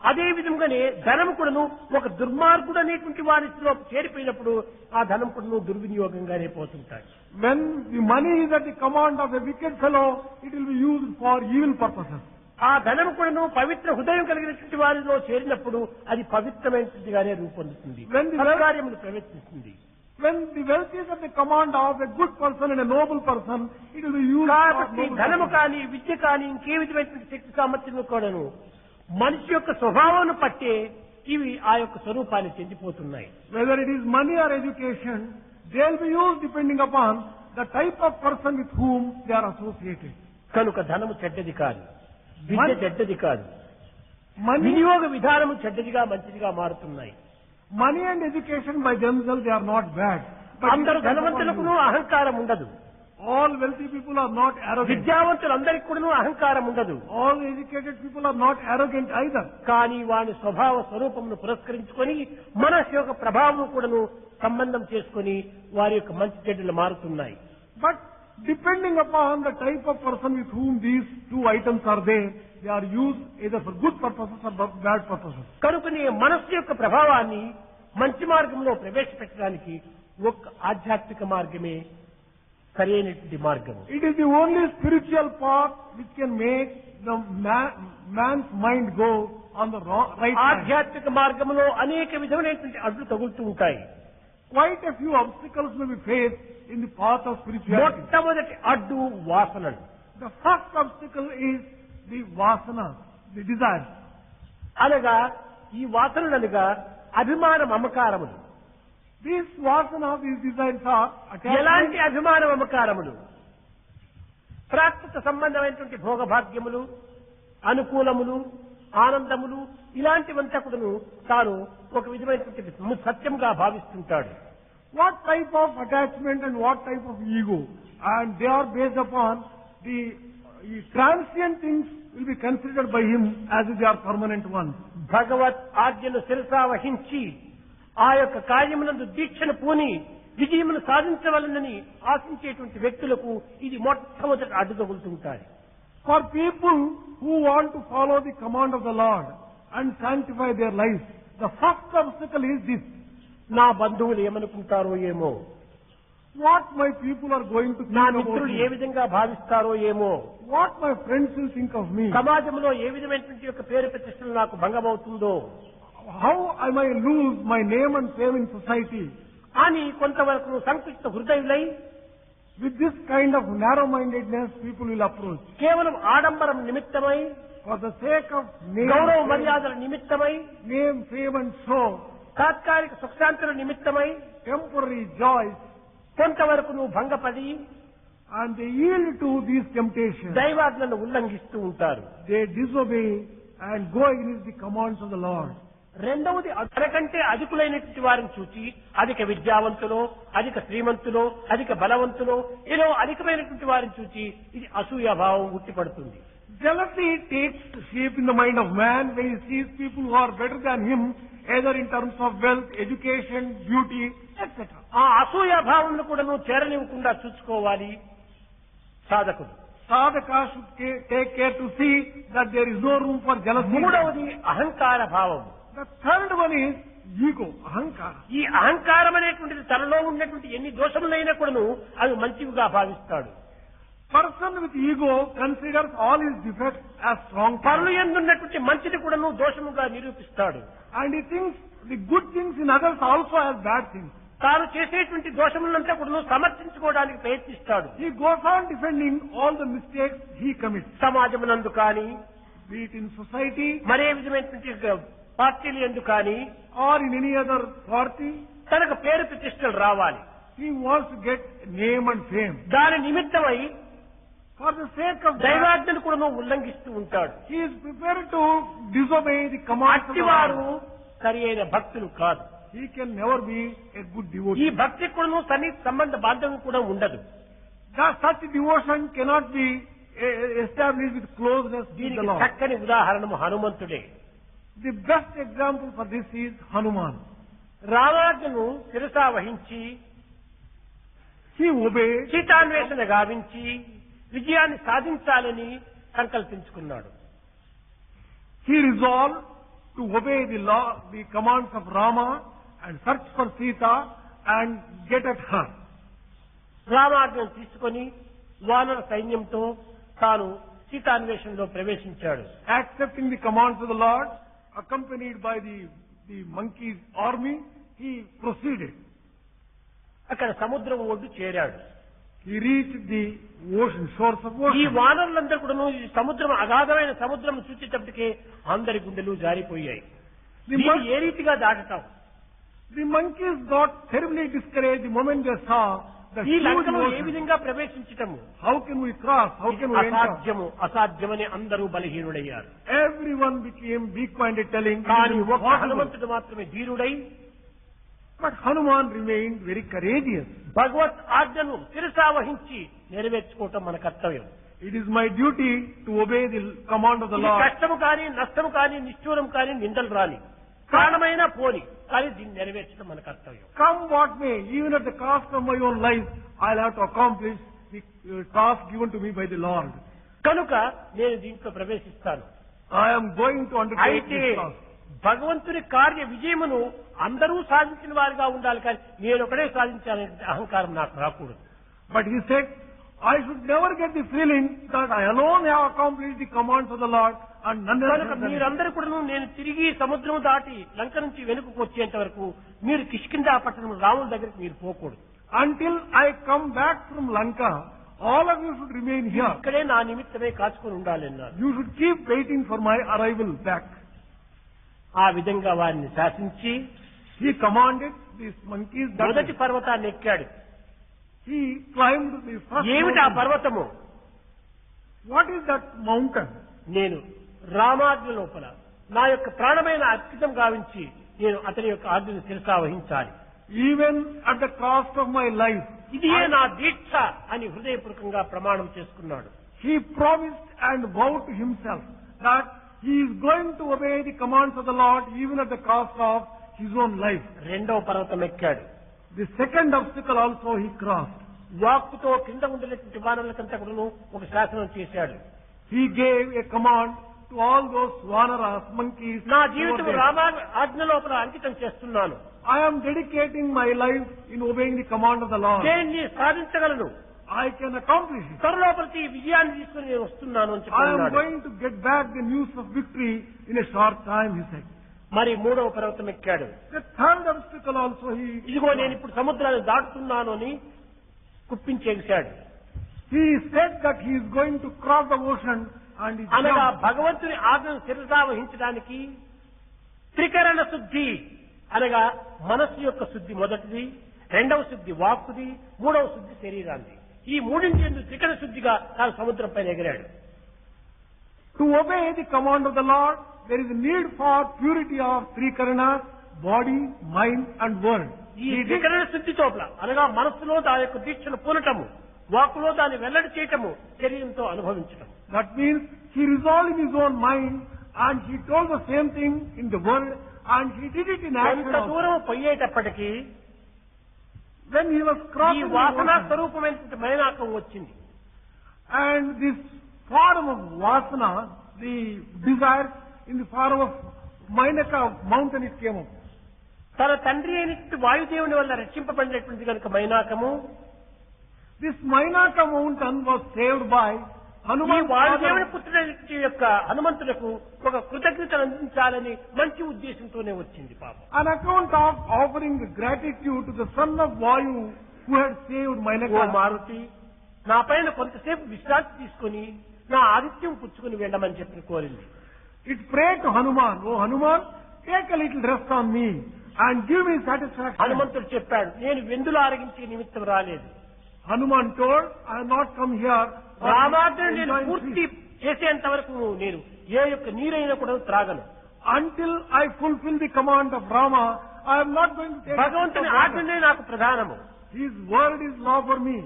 అదే విధంగానే ధనము కూడాను ఒక దుర్మార్గుడు అనేటువంటి వారిలో చేరిపోయినప్పుడు ఆ ధనం కూడాను దుర్వినియోగంగానే పోతుంటాయి. When the money is at the command of a wicked fellow, it will be used for evil purposes. ఆ ధనము కూడాను పవిత్ర హృదయం కలిగినటువంటి వారిలో చేరినప్పుడు అది పవిత్రమైనదిగానే రూపొందుతుంది, When the సత్కార్యములు ప్రవేశిస్తుంది. When the wealth is at the command of a good person and a noble person, it will be used for కాబట్టి noble ధనము purposes. కానీ విద్య కానీ ఇంకే విధమైనటువంటి శక్తి సామర్థ్యము కూడాను మనిషి యొక్క స్వభావాన్ని పట్టే ఇవి ఆ యొక్క స్వరూపాన్ని చెందిపోతున్నాయి. Whether it is money or education, they will be used depending upon the type of person with whom they are associated. కనుక ధనము చెడ్డది కాదు, విద్య చెడ్డది కాదు, Money, వినియోగ విధానము చెడ్డదిగా మంచిదిగా మారుతున్నాయి. money and education by themselves, they are not bad. But it అందరు depends upon ధనవంతులకు you. అహంకారం ఉండదు, All wealthy people are not arrogant. విద్యావంతులందరికీ కూడా అహంకారం ఉండదు. All educated people are not arrogant either. కానీ వాని స్వభావ స్వరూపమును పురస్కరించుకొని మనసు యొక్క ప్రభావం కూడాను సంబంధం చేసుకొని వారి యొక్క మంచి చెడ్డలు మారుతున్నాయి. But depending upon the type of person with whom these two items are there, they are used either for good purposes or bad purposes. కనుకనే మనస్సు యొక్క ప్రభావాన్ని మంచి మార్గంలో ప్రవేశపెట్టడానికి ఒక ఆధ్యాత్మిక మార్గమే సరైనటువంటి మార్గము. It is the only spiritual path which can make the man's mind go on the right path. ఆధ్యాత్మిక మార్గంలో అనేక విధమైనటువంటి అడ్డు తగులుతూ ఉంటాయి. Quite a few obstacles may be faced in the path of spirituality. మొట్టమొదటి అడ్డు వాసనలు. The first obstacle is the vasanas, the desires. అనగా ఈ వాసనలనగా అభిమాన మమకారములు. These vasana, these desires are ఎలాంటి attachment. అభిమాన మమకారములు? ప్రాకృత సంబంధమైనటువంటి భోగభాగ్యములు, అనుకూలములు, ఆనందములు ఇలాంటివంతా కూడాను తాను ఒక విధమైనటువంటి సత్యంగా భావిస్తుంటాడు. What type of attachment and what type of ego? And they are based upon the transient things will be considered by him as if they are permanent ones. భగవత్ ఆజ్ఞను శిరసా వహించి ఆ యొక్క కార్యమునందు దీక్షను పూని విజయమును సాధించవలనని ఆశించేటువంటి వ్యక్తులకు ఇది మొట్టమొదటి అడ్డుతగులుతుంటాయి. For people who want to follow the command of the Lord and sanctify their lives, the first obstacle is this. నా బంధువులు ఏమనుకుంటారో ఏమో, What my people are going to నా think about మిత్రులు ఏ me, విధంగా భావిస్తారో ఏమో, what my friends will think of me, సమాజంలో ఏ విధమైనటువంటి యొక్క పేరు ప్రతిష్టలు నాకు భంగమవుతుందో how I might lose my name and fame in society. అని కొంతవరకు సంకుచిత హృదయులై With this kind of narrow-mindedness, people will approach. కేవలం ఆడంబరం నిమిత్తమై, For the sake of గౌరవ name, మర్యాదల నిమిత్తమై, fame and show, తాత్కాలిక సుఖశాంతుల నిమిత్తమై temporary joys, కొంతవరకు నువ్వు భంగపడి and they yield to these temptations. దైవాజ్ఞలను ఉల్లంఘిస్తూ ఉంటారు. They disobey and go against the commands of the Lord. రెండవది తనకంటే అధికులైనటువంటి వారిని చూచి అధిక విద్యావంతులో, అధిక శ్రీమంతులో, అధిక బలవంతులో ఏదో అధికమైనటువంటి వారిని చూచి ఇది అసూయాభావం ఉట్టిపడుతుంది. Jealousy takes shape in the mind of man when he sees people who are better than him, either in terms of wealth, education, beauty, etc. ఆ అసూయాభావంను కూడా నువ్వు చేరనివ్వకుండా చూసుకోవాలి సాధకుడు. Sadhaka should take care to see that there is no room for jealousy. మూడవది అహంకార భావం. The third one is ego, ahankara. ఈ అహంకారం అనేటువంటిది తనలో ఉన్నటువంటి ఎన్ని దోషములైనా కూడాను అవి మంచివిగా భావిస్తాడు. Person with ego considers all his defects as strong పరులు points. ఎందున్నటువంటి మంచిది కూడాను దోషముగా నిరూపిస్తాడు. And he thinks the good things in others also as bad things. తాను చేసేటువంటి దోషములంతా కూడాను సమర్థించుకోవడానికి ప్రయత్నిస్తాడు. He goes on defending all the mistakes he commits. సమాజమునందు కానీ, Be it in society మరే విధమైనటువంటి పార్టీలు ఎందు కానీ or in any other party, తనకు పేరు ప్రతిష్టలు రావాలి. he wants to get name and fame. దాని నిమిత్తమై For the sake of that, దైవాజ్ఞను కూడా ఉల్లంఘిస్తూ ఉంటాడు. he is prepared to disobey the commands of the అట్టివారు Lord. సరి అయిన భక్తులు కాదు. He can never be a good ఈ devotee. భక్తి కూడా సన్నిహిత సంబంధ బాంధవ్యం కూడా ఉండదు. Such devotion cannot be established with closeness to the దీనికి Lord. చక్కని ఉదాహరణము హనుమంతుడే. The best example for this is Hanuman. రామాజ్ఞను శిరసా వహించి He obeyed. సీతాన్వేషణ గావించి విజయాన్ని సాధించాలని సంకల్పించుకున్నాడు. He resolved to obey the law, the commands of Rama and search for Sita and get at her. రామాజ్ఞను తీసుకొని వానర సైన్యంతో తాను సీతాన్వేషణలో ప్రవేశించాడు. Accepting the commands of the Lord, accompanied by the monkey's army, he proceeded. అక్కడ సముద్రం ఒడ్డు చేరాడు. He reached the ocean, shores of ఈ ocean. వానరులందరూ కూడా ఈ సముద్రం అగాధమైన సముద్రం చూచేటప్పటికే అందరి గుండెలు జారిపోయాయి. The దీన్ని ఏ రీతిగా దాటుతాం? monkeys got terribly discouraged the moment they saw the ఈ huge లంకలో ఏ ocean. విధంగా ప్రవేశించటము? How can we cross? How ఇది can we enter? అసాధ్యము అసాధ్యమని అందరూ బలహీనుడయ్యారు. Everyone became weak-minded, telling, కానీ "It is ఒక్క impossible." హనుమంతుడు మాత్రమే ధీరుడై But Hanuman remained very courageous. భగవత్ ఆజ్ఞను శిరసా వహించి నెరవేర్చుకోవటం మన కర్తవ్యం. It is my duty to obey the command of the ఇది Lord. కష్టము కానీ, నష్టము కానీ, నిష్ఠూరం కానీ, నిందలు రాని, ప్రాణమైనా పోని, కానీ దీన్ని నెరవేర్చడం మన కర్తవ్యం. Come what may, even at the cost of my own life, I'll have to accomplish the task given to me by the Lord. కనుక నేను దీంట్లో ప్రవేశిస్తాను. I am going to undertake అయితే this task. భగవంతుని కార్య విజయమును అందరూ సాధించిన వారిగా ఉండాలి, కానీ నేను ఒకడే సాధించాలనే అహంకారం నాకు రాకూడదు. But he said, I should never get the feeling that I alone have accomplished the commands of the Lord and none else కనుక has done it. మీరందరూ కూడా నేను తిరిగి సముద్రం దాటి లంక నుంచి వెనుకకు వచ్చేంత వరకు మీరు కిష్కిందా పట్టణం రాముల దగ్గరికి మీరు పోకూడదు. Until I come back from Lanka, all of you should remain here. ఇక్కడే నా నిమిత్తమే కాచుకొని ఉండాలి అన్నారు. You should keep waiting for my arrival back. ఆ విధంగా వారిని శాసించి He commanded these monkeys that మొదటి పర్వతాన్ని ఎక్కాడు. he climbed the first ఏమిటి ఆ mountain. పర్వతము? What is that mountain? నేను రామాజ్ఞ లోపల నా యొక్క ప్రాణమైన అర్పితం గావించి నేను అతని యొక్క ఆజ్ఞను శిరసా వహించాలి. Even at the cost of my life. ఇదియే నా దీక్ష అని హృదయపూర్వకంగా ప్రమాణం చేసుకున్నాడు. He promised and vowed to himself that he is going to obey the commands of the Lord even at the cost of his own life. రెండవ పర్వతం ఎక్కాడు. The second obstacle also he crossed. వాక్కుతో కింద ఉండినటువంటి వానరులకంతా కూడా ఒక శాసనం చేశాడు. He gave a command to all those vanaras, monkeys. నా who were జీవితం there. రామ ఆజ్ఞ లోపల అంకితం చేస్తున్నాను. I am dedicating my life in obeying the command of the Lord. దేన్ని సాధించగలను, I can accomplish it. త్వరలో ప్రతి విజయాన్ని తీసుకుని నేను వస్తున్నాను అని I am చెప్పాడు. going to get back the news of victory in a short time, he said. మరి మూడవ పర్వతం ఎక్కాడు. The third obstacle also he... ఇదిగో నేను ఇప్పుడు సముద్రాన్ని దాటుతున్నాను అని కుప్పించేశాడు. He said that he is going to cross the ocean and he అనగా jumped. భగవంతుని ఆజ్ఞను శిరసా వహించడానికి త్రికరణ శుద్ధి అనగా మనస్సు యొక్క శుద్ధి మొదటిది, రెండవ శుద్ధి వాక్కుది, మూడవ శుద్ధి శరీరాన్ని. ఈ మూడింటి ఎందుకు త్రికరణ శుద్ధిగా తాను సముద్రం పైన ఎగిరాడు. To obey the command of the Lord, there is a need for purity of three karanas, body, mind and word. ఈ త్రికరణ శుద్ధి చోట్ల అనగా మనస్సులో దాని యొక్క దీక్షను పూనటము, వాక్కులో దాన్ని వెల్లడి చేయటము, శరీరంతో అనుభవించటం. That means he resolved in his own mind and he told the same thing in the word and he did it in action కొంత also. దూరం పోయేటప్పటికీ When he was ఈ crossing the వాసనా ocean, స్వరూపమైనటువంటి మైనాకం వచ్చింది. and this form of vasana, the desire in the form of Mainaka mountain it came up. తన తండ్రి అయినటువంటి వాయుదేవుని వల్ల రక్షింపబడినటువంటి కనుక మైనాకము This Mainaka mountain was saved by ఈ Hanuman. వాయుదేవుని పుత్రుడి యొక్క హనుమంతులకు ఒక కృతజ్ఞతను అందించాలని మంచి ఉద్దేశంతోనే వచ్చింది పాపం. On account of offering gratitude to the son of Vayu who had saved oh Mainaka. Maruti, నా పైన కొంతసేపు విశ్రాంతి తీసుకుని నా ఆదిత్యం పుచ్చుకుని వెళ్ళమని చెప్పి కోరింది. It prayed to Hanuman, "Oh Hanuman, take a little rest on me and give me satisfaction." హనుమంతుడు చెప్పాడు, నేను వెందులు ఆరగించే నిమిత్తం రాలేదు. Hanuman told, "I have not come here for రామాజ్ఞను నేను enjoying పూర్తి peace. చేసేంత వరకు నేను ఏ యొక్క నీరైనా కూడా త్రాగను. Until I fulfill the command of Rama, I am not going to take భగవంతుని a sip of water. ఆజ్ఞనే నాకు ప్రధానము. His word is law for me.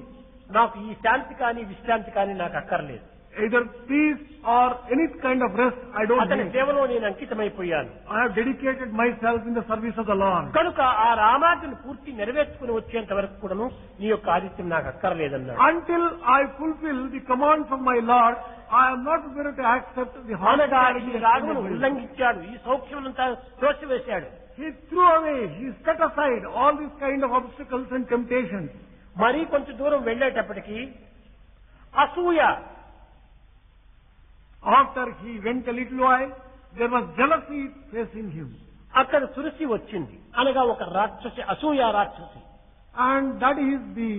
నాకు ఈ శాంతి కానీ విశ్రాంతి కానీ నాకు అక్కర్లేదు. Either peace or any kind of rest, I don't అతని need. సేవలో నేను అంకితమైపోయాను. I have dedicated myself in the service of the Lord." కనుక ఆ రామాజ్ఞను పూర్తి నెరవేర్చుకుని వచ్చేంత వరకు కూడాను నీ యొక్క ఆదిత్యం నాకు అక్కర్లేదన్నాడు. Until I fulfill the commands of my Lord, I am not going to accept the అనగా hospitality ఈ of రాగమును anybody. ఉల్లంఘించాడు, ఈ సౌఖ్యమునంతా తోసివేశాడు. He threw away, he set aside all these kind of obstacles and temptations. మరీ కొంచెం దూరం వెళ్ళేటప్పటికి అసూయ, After he went a little while, there was jealousy facing him. అక్కడ సురసి వచ్చింది. అనగా ఒక రాక్షసి, అసూయ రాక్షసి. And that is the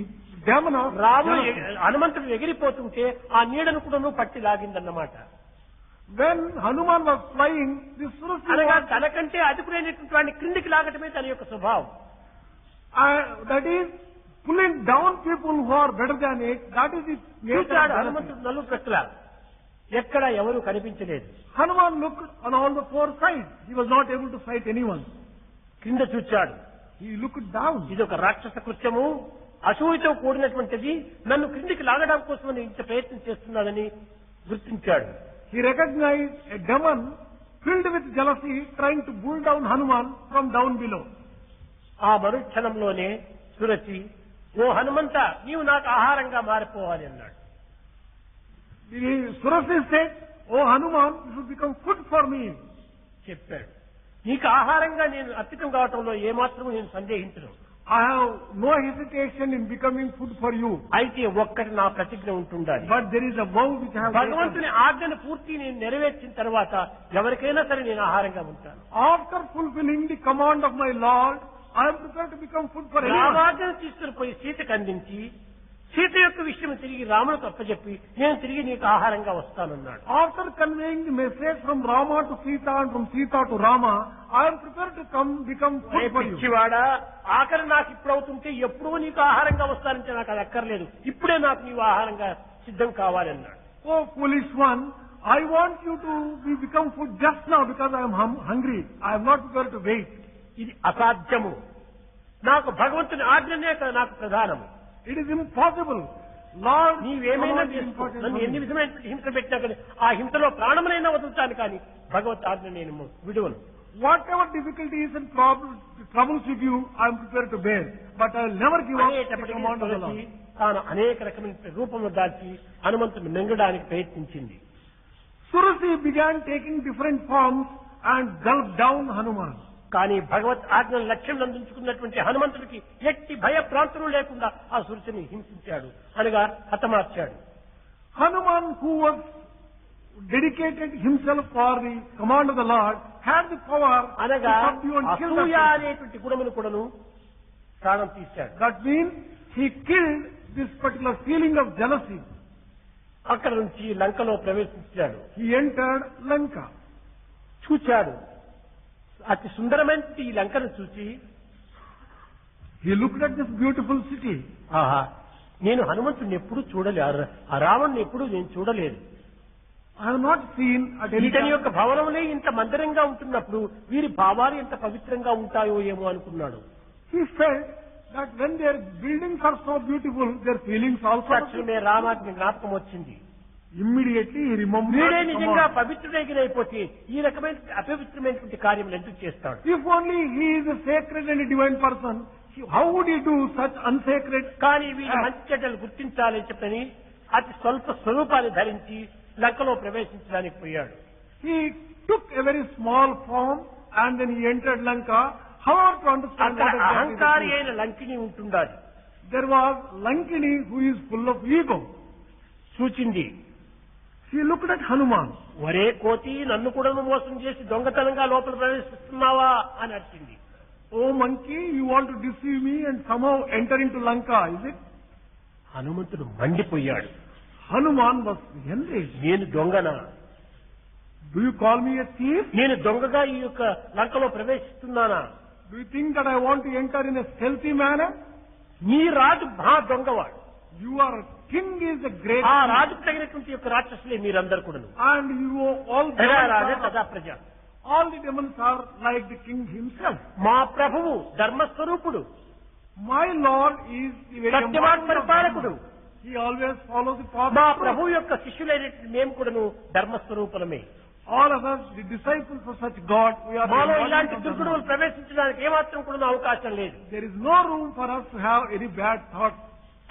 demon of రాముడు jealousy. హనుమంతుడు ఎగిరిపోతుంటే ఆ నీడను కూడా పట్టి లాగిందన్నమాట. When Hanuman was flying, the Surasi అనగా was, తనకంటే అదుపులేనటువంటి వాడిని క్రిందికి లాగటమే తన యొక్క స్వభావం. that is pulling down people who are better than it. That is the nature of చూశాడు jealousy. హనుమంతుడు నలుగు పెట్టులా, ఎక్కడ ఎవరు కనిపించలేదు. Hanuman looked on all the four sides. He was not able to sight anyone. కింద చూచాడు, He looked down. ఇది ఒక రాక్షస కృత్యము, అసూయతో కూడినటువంటిది, నన్ను క్రిందికి లాగడం కోసమని ఇంత ప్రయత్నం చేస్తున్నాడని గుర్తించాడు. He recognized a demon filled with jealousy trying to pull down Hanuman from down below. ఆ మరుక్షణంలోనే సురచి, ఓ హనుమంత, నీవు నాకు ఆహారంగా మారిపోవాలి అన్నాడు. The Surasi said, "Oh Hanuman, you should become food for me." చెప్పాడు. నీకు ఆహారంగా నేను అర్పితం కావటంలో ఏమాత్రం నేను సందేహించను. I have no hesitation in becoming food for you. అయితే ఒక్కటి నా ప్రతిజ్ఞ ఉంటుండాలి. But there is a vow which I have taken. భగవంతుని ఆజ్ఞను పూర్తి నేను నెరవేర్చిన తర్వాత ఎవరికైనా సరే నేను ఆహారంగా ఉంటాను. After fulfilling the command of my Lord, I am prepared to become food for anyone. రామాజ్ఞను తీసుకుని పోయి సీతకు అందించి సీత యొక్క విషయం తిరిగి రాములకు అప్పచెప్పి నేను తిరిగి నీకు ఆహారంగా వస్తానన్నాడు. After conveying the message from Rama to Sita and from Sita to Rama, I am prepared to become food for you. పిచ్చివాడా, ఆఖరి నాకు ఇప్పుడు అవుతుంటే ఎప్పుడూ నీకు ఆహారంగా వస్తానంటే నాకు అది అక్కర్లేదు, ఇప్పుడే నాకు నీవు ఆహారంగా సిద్ధం కావాలన్నాడు. Oh foolish one, I want you to become food just now because I am hungry. I am not prepared to wait. ఇది అసాధ్యము. నాకు భగవంతుని ఆజ్ఞనే నాకు ప్రధానము. It is impossible. Lord, నీవేమైనా చేసుకో, నన్ను ఎన్ని విధమైన హింస పెట్టినా కానీ ఆ హింసలో ప్రాణమునైనా వదులుతాను కానీ భగవత్ ఆజ్ఞ నేను విడువను. Whatever difficulties and troubles with you, I am prepared to bear. But I will never give up the command of the Lord. తాను అనేక రకమైన రూపము దాల్చి హనుమంతుని మింగడానికి ప్రయత్నించింది. Surasi began taking different forms and gulped down Hanuman. కానీ భగవత్ ఆజ్ఞను లక్ష్యం అందించుకున్నటువంటి హనుమంతుడికి ఎట్టి భయభ్రాంతులు లేకుండా ఆ సురసిని హింసించాడు, అనగా హతమార్చాడు. Hanuman, who was dedicated himself for the command of the Lord, had the power అనగా to subdue and kill అసూయ that person. అనేటువంటి గుణమును కూడాను ప్రాణం తీశాడు. That means he killed this particular feeling of jealousy. అక్కడ నుంచి లంకలో ప్రవేశించాడు. He entered Lanka. చూచాడు, అతి సుందరమైన ఈ లంకను చూచి He looked at this beautiful city. ఆహా, నేను హనుమంతుడిని ఎప్పుడు చూడలేదు, ఆ రావణ్ణి ఎప్పుడు నేను చూడలేదు. I have not seen at any ఇతని time. యొక్క భవనములే ఇంత మందిరంగా ఉంటున్నప్పుడు వీరి భావాలు ఎంత పవిత్రంగా ఉంటాయో ఏమో అనుకున్నాడు. He felt that when their buildings are so beautiful, their feelings also. తక్షణమే రామాజ్ఞ జ్ఞాపకం వచ్చింది. Immediately he remembered. వీడే the నిజంగా command. పవిత్రుడైపోతే ఈ రకమైన అపవిత్రమైనటువంటి కార్యములు ఎందుకు చేస్తాడు? If only he is a sacred and a divine person, how would he do such unsacred? కానీ వీళ్ళ మంచి చెడ్డలు గుర్తించాలని చెప్పని అతి స్వల్ప స్వరూపాన్ని ధరించి లంకలో ప్రవేశించడానికి పోయాడు. He took a very small form and then he entered Lanka. However, to understand అక్కడ what exactly the అహంకారి truth. అయిన లంకిని ఉంటుండాలి. There was Lankini who is full of ego. సూచింది, She looked at Hanuman. ఒరే కోతి, నన్ను కూడా మోసం చేసి దొంగతనంగా లోపల ప్రవేశిస్తున్నావా అని అడిగింది. Oh monkey, you want to deceive me and somehow enter into Lanka, is it? హనుమంతుడు మండిపోయాడు. Hanuman was enraged. నేను దొంగనా? Do you call me a thief? నేను దొంగగా ఈ యొక్క లంకలో ప్రవేశిస్తున్నానా? Do you think that I want to enter in a stealthy manner? నీ రాజు మహా దొంగవాడు. You are a king is a great ఆ king. రాజుకు తగినటువంటి యొక్క రాక్షసులే మీరందరూ కూడాను. And you all ప్రజా రాజా demons తదా are, ప్రజ. all the demons are like the king himself. మా ప్రభువు ధర్మస్వరూపుడు, My Lord is the very Satyavan embodiment of పరిపాలకుడు. Dharma. He always follows the path మా of truth. ప్రభు యొక్క శిష్యులైనటువంటి మేము కూడాను ధర్మస్వరూపులమే. All of us, the disciples of such God, we are the మాలో embodiment ఇలాంటి of దుర్గుణములు Dharma. ప్రవేశించడానికి ఏమాత్రం కూడా అవకాశం లేదు There is no room for us to have any bad thoughts.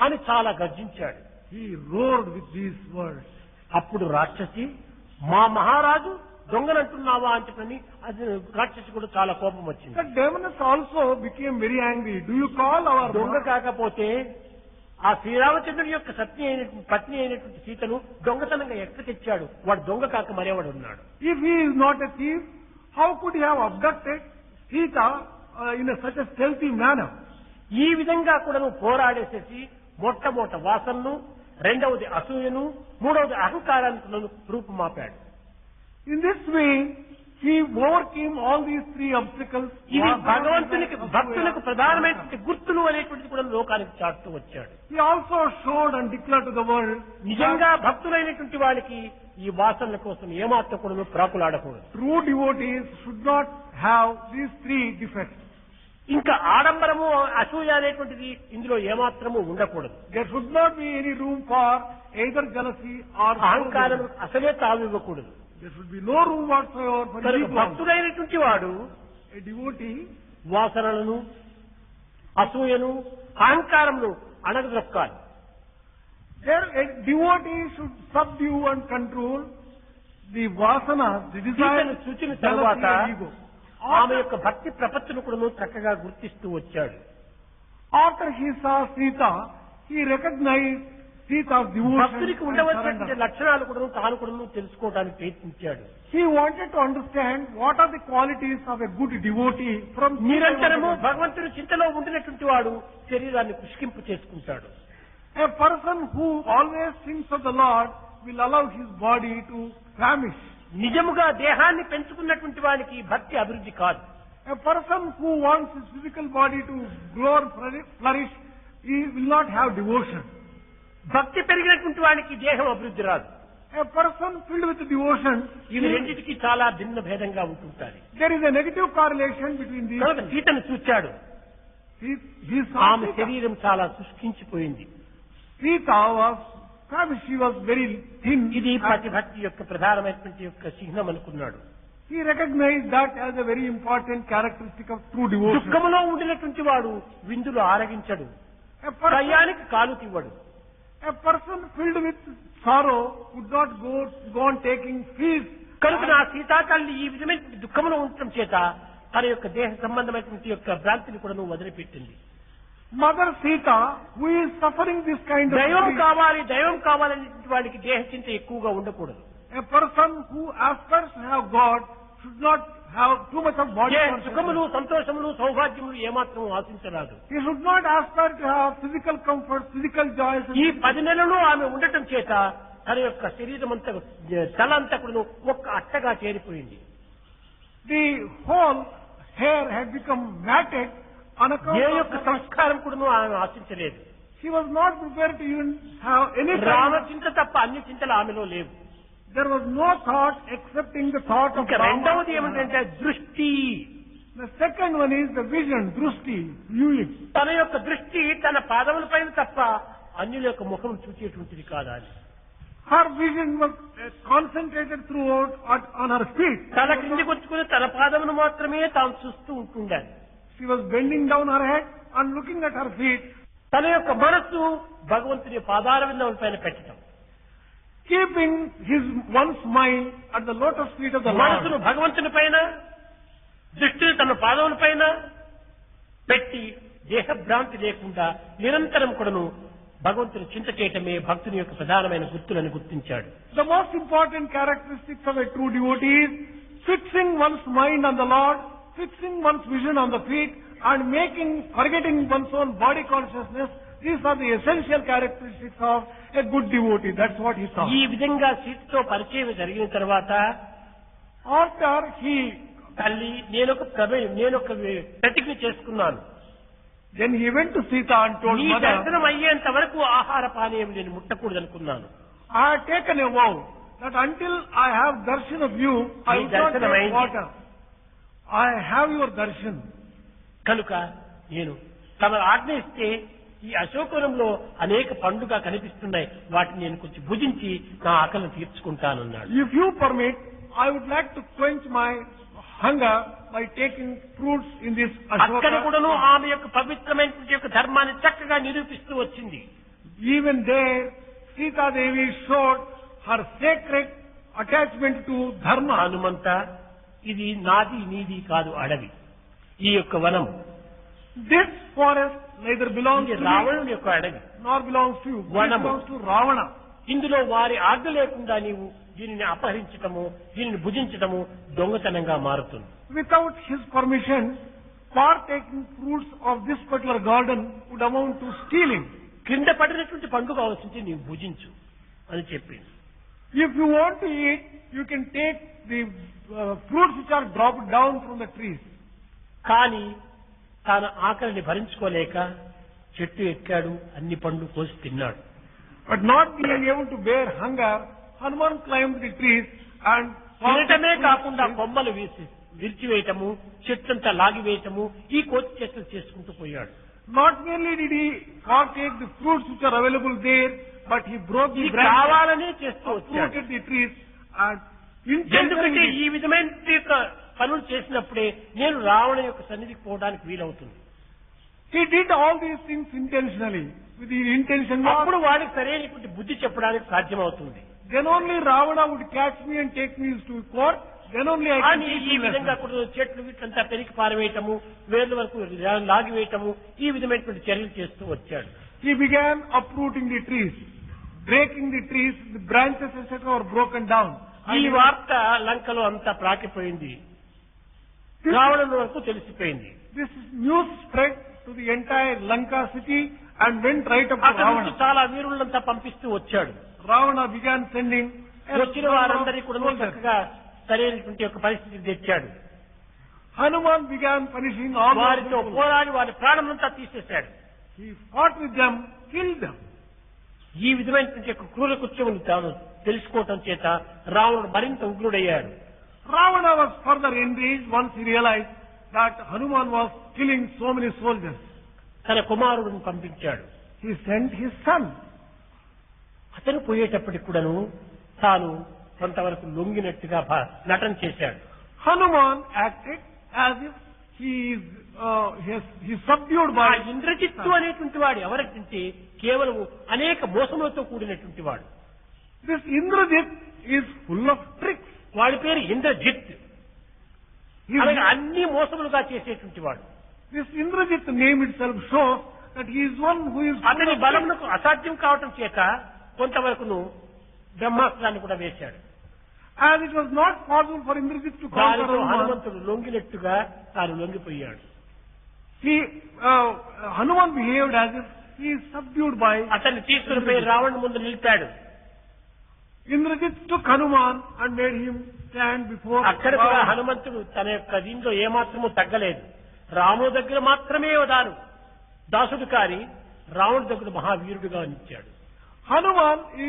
అని చాలా గర్జించాడు. He roared with these words. అప్పుడు రాక్షసి, మా మహారాజు దొంగనంటున్నావా అని చెప్పని అది రాక్షసి కూడా చాలా కోపం వచ్చింది. The demons also became very angry. Do you call our దొంగ కాకపోతే ఆ శ్రీరామచంద్రుడి యొక్క పత్ని అయినటువంటి సీతను దొంగతనంగా ఎక్కడ తెచ్చాడు? వాడు దొంగ కాక మరేవాడు ఉన్నాడు. If he is not a thief, how could he have abducted Sita in such a stealthy manner? ఈ విధంగా కూడా నువ్వు పోరాడేసేసి మొట్టమొదట వాసనను, రెండవది అసూయను, మూడవది అహంకారానికి రూపుమాపాడు. In this way, he overcame all these three obstacles. ఇది భగవంతునికి భక్తులకు ప్రధానమైనటువంటి గుర్తులు అనేటువంటిది కూడా లోకానికి చాటుతూ వచ్చాడు. He also showed and declared to the world, నిజంగా భక్తులైనటువంటి వాళ్ళకి ఈ వాసనల కోసం ఏమాత్రం కూడా ప్రాకులాడకూడదు. true devotees should not have these three defects. ఇంకా ఆడంబరము, అసూయ అనేటువంటిది ఇందులో ఏమాత్రము ఉండకూడదు. There should not be any room for either jealousy or అహంకారం అసలే తావివ్వకూడదు. There should be no room whatsoever for కనుక ego. భక్తుడైనటువంటి వాడు A devotee, వాసనలను, అసూయను, అహంకారమును అణగదొక్కాలి. a devotee should subdue and control the vasana, the desire, సీతను చూచిన jealousy తరువాత and ego. ఆమె యొక్క భక్తి ప్రపత్తును కూడా చక్కగా గుర్తిస్తూ వచ్చాడు. After he saw Sita, he recognized Sita's devotion భక్తుడికి and ఉండవలసినటువంటి surrender. లక్షణాలు కూడా తాను కూడా తెలుసుకోవడానికి ప్రయత్నించాడు. He wanted to understand what are the qualities of a good devotee from నిరంతరము భగవంతుని చింతలో ఉండినటువంటి వాడు శరీరాన్ని పుష్కింపు చేసుకుంటాడు. A person who always thinks of the Lord will allow his body to famish. నిజముగా దేహాన్ని పెంచుకున్నటువంటి వానికి భక్తి అభివృద్ధి కాదు. A person who wants his physical body to grow and flourish, he will not have devotion. భక్తి పెరిగినటువంటి వానికి దేహం అభివృద్ధి రాదు. A person filled with devotion, ఇవి రెండింటికి చాలా భిన్న భేదంగా ఉంటుంటాయి. there is a negative correlation between these. కనుక సీతను చూచాడు. He saw ఆమె Sita. శరీరం చాలా శుష్కించిపోయింది. Sita was famished, she was very thin. ఇది ప్రతిభక్తి యొక్క ప్రధానమైనటువంటి యొక్క చిహ్నం అనుకున్నాడు. He recognized that as a very important characteristic of true devotion. దుఃఖములో ఉండినటువంటి వాడు విందులు ఆరగించడు, A person, ప్రయానికి కాలు తివ్వడు. a person filled with sorrow would not go on taking feast. కనుక నా సీతాతల్లి ఈ విధమైన దుఃఖంలో ఉండటం చేత తన యొక్క దేహ సంబంధమైనటువంటి యొక్క భ్రాంతిని కూడా నువ్వు వదిలిపెట్టింది. Mother Sita, who is suffering this kind of దైవం grief, కావాలి దైవం కావాలనేటువంటి వాడికి దేహ చింత ఎక్కువగా ఉండకూడదు. a person who aspires to have God should not have too much of body దేహ consciousness. సుఖములు సంతోషములు సౌభాగ్యములు ఏమాత్రం ఆశించరాదు. He should not aspire to have physical comfort, physical joys. ఈ 10 నెలలు ఆమె ఉండటం చేత తన యొక్క శరీరం అంతా తల అంతా కూడా ఒక్క అట్టగా చేరిపోయింది. The whole hair had become matted on A account యొక్క of సంస్కారం కూడా ఆమె ఆశించలేదు. she was not prepared to even have any Rama kind of, చింత తప్ప అన్ని చింతలు ఆమెలో లేవు. there was no thought excepting the thought of ఇంకా Rama. రెండవది ఏమిటంటే దృష్టి. The second one is the vision, drusti, viewing. తన యొక్క దృష్టి తన పాదముల పైన తప్ప అన్యుల యొక్క ముఖం చూచేటువంటిది కాదా అని. Her vision was concentrated throughout on her feet. తల కిందికి వచ్చుకుని తన పాదమును మాత్రమే తాను చూస్తూ ఉంటుండాలి. She was bending down her head and looking at her feet, తన యొక్క మనస్సు భగవంతుని పాదాల విందముల పైన పెట్టడం. keeping one's mind at the lotus feet of the మనసును Lord. భగవంతుని పైన దృష్టిని తన పాదముల పైన పెట్టి దేహభ్రాంతి లేకుండా నిరంతరం కూడాను భగవంతుని చింత చేయటమే భక్తుని యొక్క ప్రధానమైన గుర్తులను గుర్తించాడు. The most important characteristics of a true devotee is fixing one's mind on the Lord, fixing one's vision on the feet, and forgetting one's own body consciousness. These are the essential characteristics of a good devotee. That's what he saw. ఈ విధంగా సీతతో పరిచయం జరిగిన తర్వాత After he, తల్లి నేనొక ప్రతిజ్ఞ చేసుకున్నాను. then he went to Sita and told నీ mother, దర్శనం అయ్యేంత వరకు ఆహార పానీయం నేను ముట్టకూడదు అనుకున్నాను. I have taken a vow that until I have darshan of you, I will not darshanam drink ayindi. water. I have your darshan. కనుక నేను తమ ఆజ్ఞ ఇస్తే ఈ అశోకవనంలో అనేక పండుగ కనిపిస్తున్నాయి, వాటిని నేను కొంచెం భుజించి నా ఆకలిని తీర్చుకుంటానన్నాడు. If you permit, I would like to quench my hunger by taking fruits in this అక్కడ Ashoka. కూడాను ఆమె యొక్క పవిత్రమైన యొక్క ధర్మాన్ని చక్కగా నిరూపిస్తూ వచ్చింది. Even there, Sita Devi showed her sacred attachment to dharma. Hanumantha ఇది నాది నీది కాదు అడవి, ఈ యొక్క వనం This forest neither belongs ఇది to me రావణుని యొక్క అడవి. nor belongs to you. It Vanamu. belongs to Ravana. ఇందులో వారి ఆజ్ఞ లేకుండా నీవు దీనిని అపహరించటము దీనిని భుజించటము దొంగతనంగా మారుతుంది. Without his permission, partaking fruits of this particular garden would amount to stealing. క్రింద పడినటువంటి పండుగ ఆలోచించి నీవు భుజించు అని చెప్పింది. If you want to eat, you can take the fruits which are dropped down from the trees. కానీ తాను ఆకలిని భరించుకోలేక చెట్టు ఎక్కాడు, అన్ని పండ్లు కోసి తిన్నాడు. But not being able to bear hunger, Hanuman climbed the trees and తినటమే కాకుండా కొమ్మలు విరిచివేయటము, చెట్లంతా లాగివేయటము, ఈ కోతి చెట్లు చేసుకుంటూ పోయాడు. not merely did he partake the fruits which are available there, but he broke the ఇది branches, కావాలనే చేస్తూ వచ్చాడు. uprooted the trees, and ఎందుకంటే intentionally ఈ విధమైన యొక్క పనులు చేసినప్పుడే నేను రావణ యొక్క సన్నిధికి పోవడానికి వీలవుతుంది. he did all these things intentionally, with the intention అప్పుడు not, వాడికి సరైనటువంటి బుద్ధి చెప్పడానికి సాధ్యమవుతుంది. then only Ravana would catch me and take me to court, then only I can కానీ teach ఈ him విధంగా lesson. కూడా చెట్లు వీటంతా పెరికి పారవేయటము, వేర్ల వరకు లాగివేయటము, ఈ విధమైనటువంటి చర్యలు చేస్తూ వచ్చాడు. He began uprooting the trees, breaking the trees, the branches etc. were broken down. ఈ వార్త లంకలో అంతా ప్రాకిపోయింది, This, రావణుని వరకు తెలిసిపోయింది. this news spread to the entire Lanka city, and went right up to అక్కడ నుంచి Ravana. చాలా వీరులంతా పంపిస్తూ వచ్చాడు. Ravana began sending a వచ్చిన number of వారందరికీ కూడా soldiers. చక్కగా సరైనటువంటి యొక్క పరిస్థితికి తెచ్చాడు. Hanuman began punishing all those వారితో people. పోరాడి వారి ప్రాణమంతా తీసేశాడు. He fought with them, killed them. ఈ విధమైనటువంటి యొక్క క్రూర కృత్యములు తాను తెలుసుకోవటం చేత రావణుడు మరింత ఉగ్రుడయ్యాడు. Ravana was further enraged once he realized that Hanuman was killing so many soldiers. తన కుమారుడిని పంపించాడు. He sent his son. అతను పోయేటప్పటికి కూడాను తాను కొంతవరకు లొంగినట్టుగా నటన చేశాడు. Hanuman acted as if he is subdued ఆ by ఇంద్రజిత్తు అనేటువంటి వాడు ఎవరంటే కేవలం అనేక మోసములతో కూడినటువంటి వాడు. this Indrajit is full of tricks. వాడి పేరు ఇంద్రజిత్. He- అలాగే అన్ని మోసములుగా చేసేటువంటి వాడు. This Indrajit name itself shows that he is one who is full అతని of tricks. బలమునకు అసాధ్యం కావటం చేత కొంతవరకును బ్రహ్మాస్త్రాన్ని కూడా వేశాడు. As it was not possible for Indrajit to conquer దానితో Hanuman, హనుమంతుడు లొంగినట్టుగా తాను లొంగిపోయాడు. Hanuman behaved as if he is subdued by అతన్ని తీసుకుని పోయి రావణుడి ముందు నిలిపాడు. Indrajit took Hanuman and made him stand before అక్కడ కూడా Ravana. హనుమంతుడు తన యొక్క దీంట్లో ఏమాత్రమూ తగ్గలేదు. రాముడి దగ్గర మాత్రమే దాను దాసుడు కాని రావణుడి దగ్గర మహావీరుడుగా నిలిచాడు. Hanuman he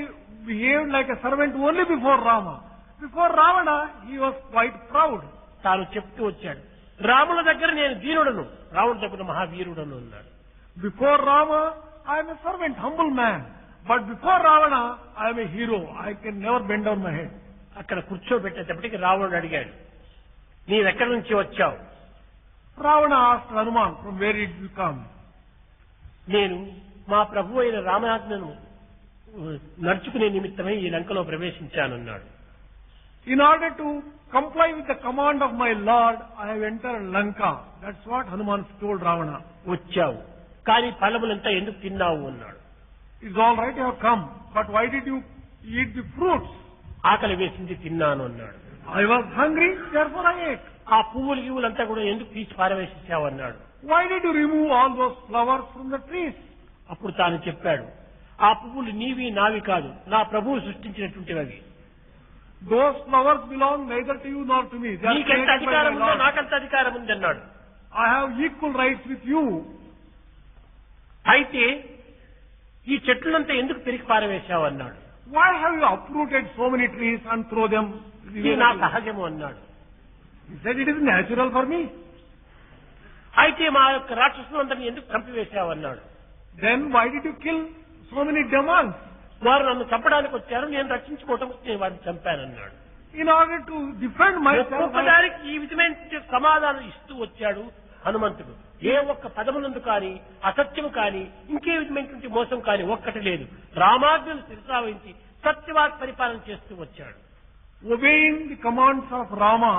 behaved like a servant only before Rama. Before Ravana, he was quite proud. తాను చెప్తూ వచ్చాడు, రాముల దగ్గర నేను దీనుడను, రావణుడి దగ్గర మహావీరుడను అన్నాడు. Before Rama, I am a servant, humble man. But before Ravana, I am a hero. I can never bend down my head. అక్కడ కూర్చోబెట్టేటప్పటికి రావణుడు అడిగాడు, నీవెక్కడి నుంచి వచ్చావు? Ravana asked Hanuman, from where did you come? నేను మా ప్రభు అయిన రామాజ్ఞను నడుచుకునే నిమిత్తమై ఈ లంకలో ప్రవేశించానన్నాడు. In order to comply with the command of my Lord, I have entered Lanka. That's what Hanuman told Ravana. వచ్చావు, కానీ ఫలములంతా ఎందుకు తిన్నావు అన్నాడు. It's all right, you have come. But why did you eat the fruits? ఆకలి వేసింది తిన్నాను అన్నాడు. I was hungry, therefore I ate. ఆ పువ్వులు గివ్వులంతా కూడా ఎందుకు తీసి పారవేసేసావు అన్నాడు. Why did you remove all those flowers from the trees? అప్పుడు తాను చెప్పాడు, ఆ పువ్వులు నీవి నావి కాదు, నా ప్రభువు సృష్టించినటువంటివి. Those flowers belong neither to you nor to me. They are నీకెంత created by అధికారం my ఉందో Lord. నాకెంత అధికారం ఉంది అన్నాడు. I have equal rights with you. అయితే ఈ చెట్లంతా ఎందుకు పెరిగి పారవేశావు అన్నాడు. Why have you uprooted so many trees and throw them? ఇది నా సహజము అన్నాడు. He said, it is natural for me. అయితే మా యొక్క రాక్షసులందరినీ ఎందుకు చంపివేశావు అన్నాడు. Then why did you kill so many demons? వారు నన్ను చంపడానికి వచ్చారు, నేను రక్షించుకోవటం నేను వారిని చంపానన్నాడు. In order to defend myself, ఒక్కొక్కదానికి ఈ విధమైన సమాధానం ఇస్తూ వచ్చాడు హనుమంతుడు. ఏ ఒక్క పదమునందు కానీ అసత్యము కానీ ఇంకే విధమైనటువంటి మోసం కానీ ఒక్కటి లేదు. రామాజ్ఞను శిరసావహించి సత్యవాక్ పరిపాలన చేస్తూ వచ్చాడు. obeying the commands of Rama,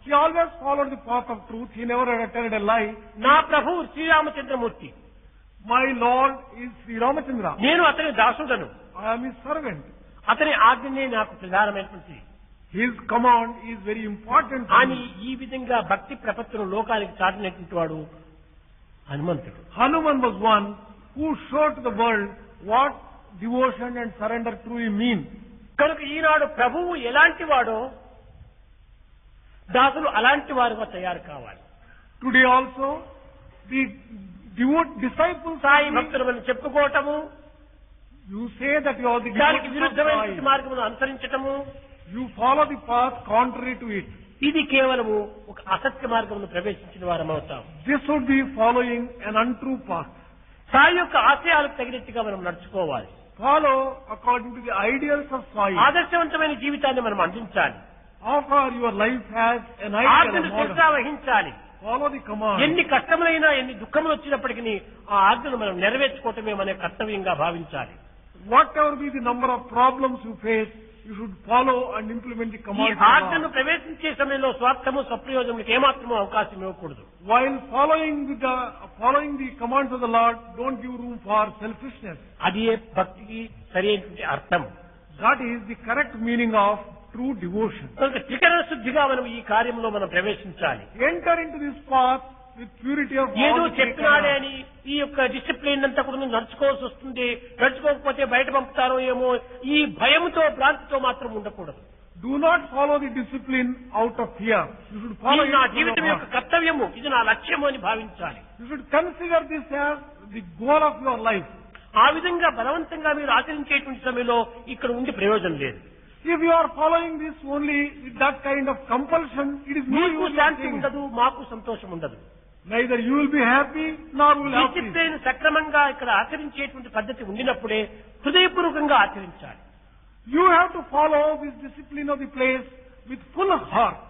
he always followed the path of truth. He never uttered a lie. నా ప్రభువు Sriramachandramurthy, My Lord is Sri Ramachandra. నేను అతని దాసుడను, I am his servant. అతని ఆజ్ఞనే నాకు ప్రధానమైనటువంటి His command is very important to అని me. ఈ విధంగా భక్తి ప్రపత్తును లోకానికి చాటినటువంటి వాడు హనుమంతుడు. Hanuman was one who showed to the world what devotion and surrender truly mean. కనుక ఈనాడు ప్రభువు ఎలాంటి వాడో దాసులు అలాంటి వారుగా తయారు కావాలి. Today also, the disciples, Sai భక్తులమని చెప్పుకోవటము, you say that you are the దానికి devotees of విరుద్ధమైనటువంటి Sai. మార్గమును అనుసరించటము, You follow the path contrary to it. ఇది కేవలము ఒక అసత్య మార్గమును ప్రవేశించిన వారం అవుతాం. This would be following an untrue path. Sai యొక్క ఆశయాలకు తగినట్టుగా మనం నడుచుకోవాలి. Follow according to the ideals of Sai. ఆదర్శవంతమైన జీవితాన్ని మనం అందించాలి. Offer your life as an ideal, ఆజ్ఞను a model. శిరసా వహించాలి. Follow the command. ఎన్ని కష్టములైనా ఎన్ని దుఃఖములు వచ్చినప్పటికీ ఆ ఆజ్ఞను మనం నెరవేర్చుకోవటమే మన కర్తవ్యంగా భావించాలి. Whatever be the number of problems you face, you should follow and implement the ఈ commands of ఆజ్ఞను God. ప్రవేశించే సమయంలో స్వార్థము సప్రయోజనకు ఏమాత్రమూ అవకాశం ఇవ్వకూడదు. While following the commands of the Lord, don't give room for selfishness. అది భక్తికి సరైనటువంటి అర్థం. That is the correct meaning of true devotion. కనుక త్రికరణ శుద్ధిగా మనం ఈ కార్యంలో మనం ప్రవేశించాలి. Enter into this path with purity of ఏదో all చెప్పినాడే created. అని ఈ యొక్క డిసిప్లిన్ అంతా కూడా నువ్వు నడుచుకోవాల్సి వస్తుంది, నడుచుకోకపోతే బయట పంపుతారో ఏమో ఈ భయంతో భ్రాంతితో మాత్రం ఉండకూడదు. Do not follow the discipline out of fear. You should follow ఇది it నా from జీవితం your యొక్క heart. కర్తవ్యము, ఇది నా లక్ష్యము అని భావించాలి. You should consider this as the goal of your life. ఆ విధంగా బలవంతంగా మీరు ఆచరించేటువంటి సమయంలో ఇక్కడ ఉండి ప్రయోజనం లేదు. If you are following this only with that kind of compulsion, it is no మీకు use of శాంతి saying. ఉండదు, మాకు సంతోషం ఉండదు. Neither you will be happy nor will have peace. Discipline సక్రమంగా ఇక్కడ ఆచరించేటువంటి పద్ధతి ఉండినప్పుడే హృదయపూర్వకంగా ఆచరించాలి. You have to follow this discipline of the place with full heart.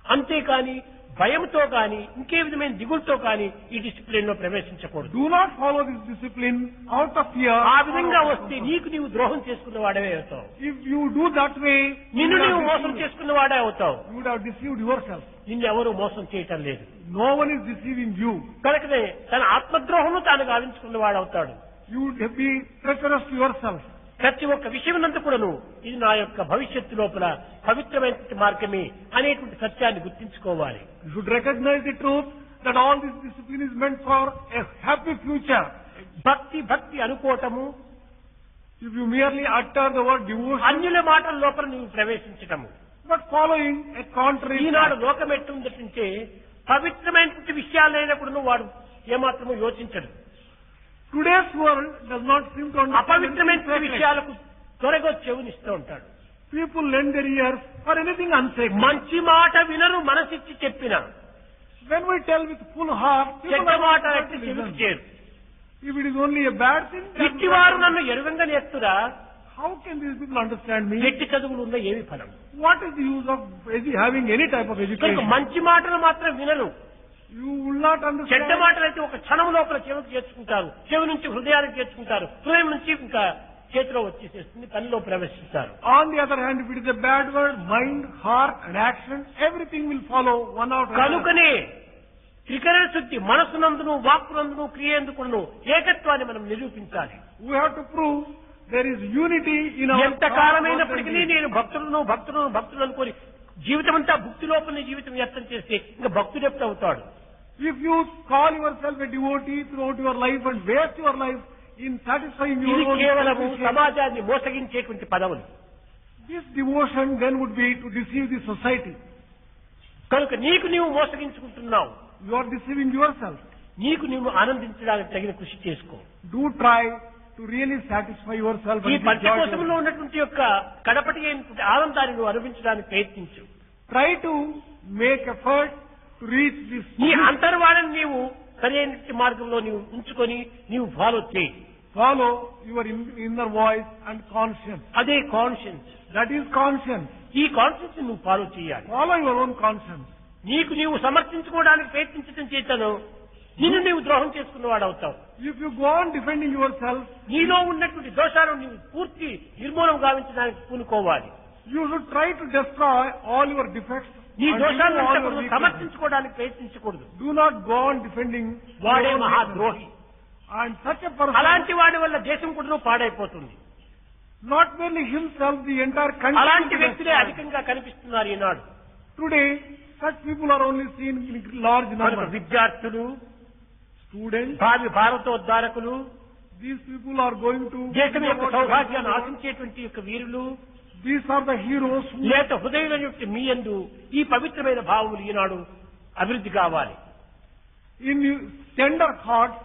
అంతేకాని భయంతో కానీ ఇంకే విధమైన దిగులతో కానీ ఈ డిసిప్లిన్ లో ప్రవేశించకూడదు. Do not follow this discipline out of fear. ఆ విధంగా వస్తే నీకు నీవు ద్రోహం చేసుకున్న వాడవే అవుతావు. If you do that way, నిన్ను you నీవు would మోసం have చేసుకున్న వాడే అవుతావు. you would have deceived yourself. నిన్ను ఎవరు మోసం చేయటం లేదు. No one is deceiving you. కనుకనే తన ఆత్మద్రోహము తాను గావించుకున్న వాడవుతాడు. You would be treacherous to yourself. ప్రతి ఒక్క విషయమునందు కూడాను ఇది నా యొక్క భవిష్యత్తు లోపల పవిత్రమైన మార్గమే అనేటువంటి సత్యాన్ని గుర్తించుకోవాలి. You should recognize the truth that all this discipline is meant for a happy future. భక్తి భక్తి అనుకోవటము, If you merely utter the word devotion, అన్యుల మాటల లోపల నువ్వు ప్రవేశించటము, but following a contrary Eenadu path. లోకం ఎట్టుందంటే పవిత్రమైనటువంటి విషయాలైనా కూడా వాడు ఏమాత్రము యోచించడు. Today's world does not seem to understand అపవిత్రమైన anything sacred. విషయాలకు త్వరగా చెవునిస్తూ ఉంటాడు. People lend their ears for anything unsacred. మంచి మాట వినరు, మనసిచ్చి చెప్పిన When we tell with full heart, people చెడ్డ are మాట not ఎట్టి to చెవికి listen. చేరు. If it is only a bad thing, then ఇట్టివారు నన్ను ఎరుగంగా నేస్తురా, how can these people understand me? ఎట్టి చదువులు ఉన్న ఏమి ఫలం? What is the use of having any type of కనుక education? మంచి మాటలు మాత్రం వినరు, You will not చెడ్డ understand. మాటలు అయితే ఒక క్షణం లోపల చెవికి చేర్చుకుంటారు, చెవి నుంచి హృదయానికి చేర్చుకుంటారు, హృదయం నుంచి ఇంకా చేతిలో వచ్చేసేస్తుంది, పనిలో ప్రవేశిస్తారు. On the other hand, if it is a bad word, mind, heart and action, everything will follow one after another. కనుకనే త్రికరణ శుద్ధి మనసునందును వాక్కునందును క్రియేందుకును ఏకత్వాన్ని మనం నిరూపించాలి. We have to prove there is unity in our ఎంత thought, కాలమైనప్పటికీ words and deeds. నేను భక్తులను అనుకోని జీవితం అంతా భక్తి లోపల జీవితం వ్యర్థం చేస్తే ఇంకా భక్తుడు ఎప్పుడు అవుతాడు? If you call yourself a devotee throughout your life and waste your life in satisfying your ఇది own కేవలము selfish- సమాజాన్ని మోసగించేటువంటి పదవులు. this devotion then would be to deceive the society. కనుక నీకు నీవు మోసగించుకుంటున్నావు. You are deceiving yourself. నీకు నీవు ఆనందించడానికి తగిన కృషి చేసుకో. Do try to really satisfy yourself ఈ and enjoy పంచకోశంలో yourself. ఉన్నటువంటి యొక్క కడపటి అయినటువంటి ఆనందాన్ని నువ్వు అనుభవించడానికి ప్రయత్నించు. Try to make effort to reach this. ఈ అంతర్వాణిని నీవు సరైన మార్గంలో నీవు ఉంచుకొని నీవు ఫాలో చేయి. Follow your inner voice and conscience. అదే కాన్షియన్స్. That is conscience. ఈ కాన్షియన్స్ నువ్వు ఫాలో చేయాలి. Follow your own conscience. నీకు నీవు సమర్థించుకోవడానికి ప్రయత్నించడం చేతను నిన్ను నీవు ద్రోహం చేసుకున్నవాడు అవుతావు. If you go on defending yourself, నీలో ఉన్నటువంటి దోషాలను నీవు పూర్తి నిర్మూలన గావించడానికి పూనుకోవాలి. you should try to destroy all your defects. నీ and దోషాలను remove all your అంతా weaknesses. సమర్థించుకోవడానికి ప్రయత్నించకూడదు. Do not go on defending your వాడే own మహాద్రోహి. weaknesses. And such a person, అలాంటి వాడి వల్ల దేశం కూడా పాడైపోతుంది. not merely himself, the entire country. అలాంటి will be వ్యక్తులే destroyed. అధికంగా కనిపిస్తున్నారు ఈనాడు. Today, such people are only seen in large కనుక numbers. విద్యార్థులు, Students, భావి భారతోద్ధారకులు, these people are going to. దేశం యొక్క సౌభాగ్యాన్ని ఆశించేటువంటి యొక్క వీరులు, These are the heroes who. లేక హృదయం యొక్క మీ యందు ఈ పవిత్రమైన భావములు ఈనాడు అభివృద్ధి కావాలి. In the tender hearts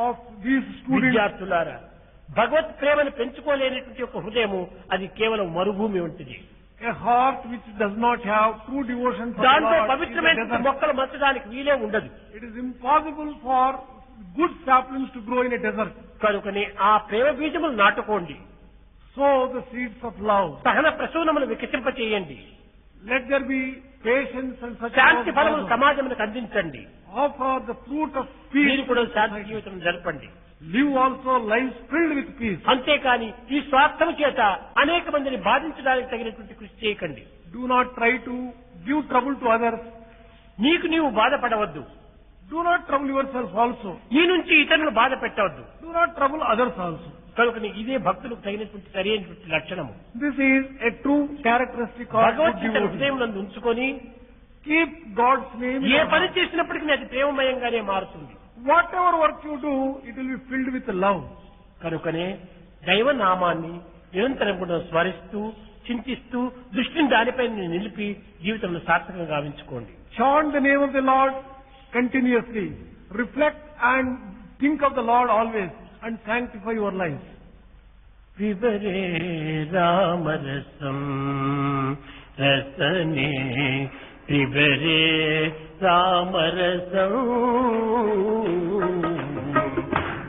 of these students, విద్యార్థులారా, భగవత్ ప్రేమను పెంచుకోలేనటువంటి యొక్క హృదయము అది కేవలం మరుభూమి వంటిది. a heart which does not have true devotion for దాంట్లో God is a పవిత్రమైన desert. మొక్కలు మచ్చడానికి వీలే ఉండదు. It is impossible for good saplings to grow in a desert. కనుకనే ఆ ప్రేమ బీజములు నాటుకోండి. Sow the seeds of love. సహన ప్రసూనములు వికసింపచేయండి. Let there be patience and such. శాంతి ఫలములు సమాజములకు అందించండి. Offer the fruit of మీరు peace. కూడా శాంతి జీవితం జరపండి. Live also lives filled with peace. అంతేకాని ఈ స్వార్థం చేత అనేక మందిని బాధించడానికి తగినటువంటి కృషి చేయకండి. Do not try to give trouble to others. నీకు నీవు బాధపడవద్దు. Do not trouble yourself also. ఈ నుంచి ఇతరులను బాధ పెట్టవద్దు. Do not trouble others also. కనుక ఇదే భక్తులకు తగినటువంటి సరైనటువంటి లక్షణము. This is a true characteristic of good Bhagavad Gita devotee. హృదయం నందు ఉంచుకొని keep God's name in A your పని heart. చేసినప్పటికీ అది ప్రేమమయంగానే మారుతుంది. Whatever work you do, it will be filled with love. కనుకనే దైవనామాన్ని నిరంతరం కూడా స్మరిస్తూ చింతిస్తూ దృష్టిని దానిపై నిలిపి జీవితంలో సార్థకంగా గావించుకోండి. Chant the name of the Lord continuously. Reflect and think of the Lord always and sanctify your life. వివరే రామరసం రసనే వివరే రామరసం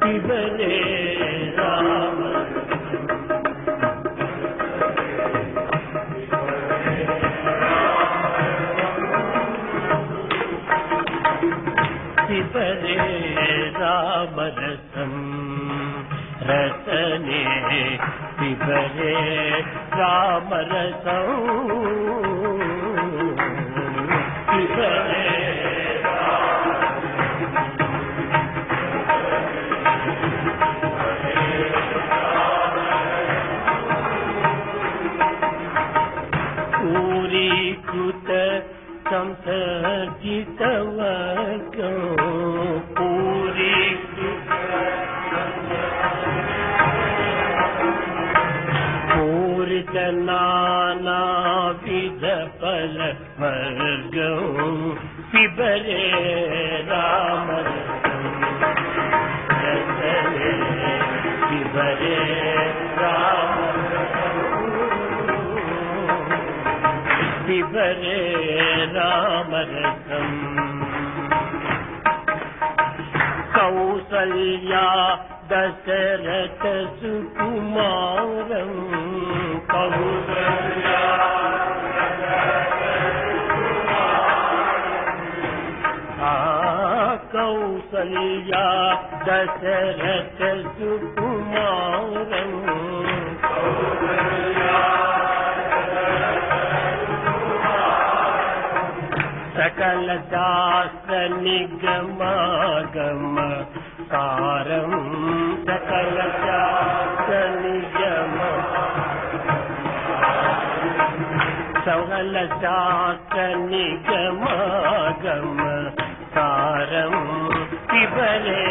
వివరే వివరే రామరసం రసనే వివరే రామరసం వివరే పూరీకృత సంసర్జితవర్గం పూరీకృత పూరిత నానావిధ ఫల వర్గం వివరే రామరసం రసనే వివరే రామరసం వివరే రామరసం కౌసల్యా దశరథ సుకుమారం కౌసల్యా కౌసల్యా దశరథ సుకుమారం సకల శాస్త్ర నిగమాగమ సారం సకల శాస్త్ర నిగమ సకల శాస్త్ర నిగమాగమ సారం వివరే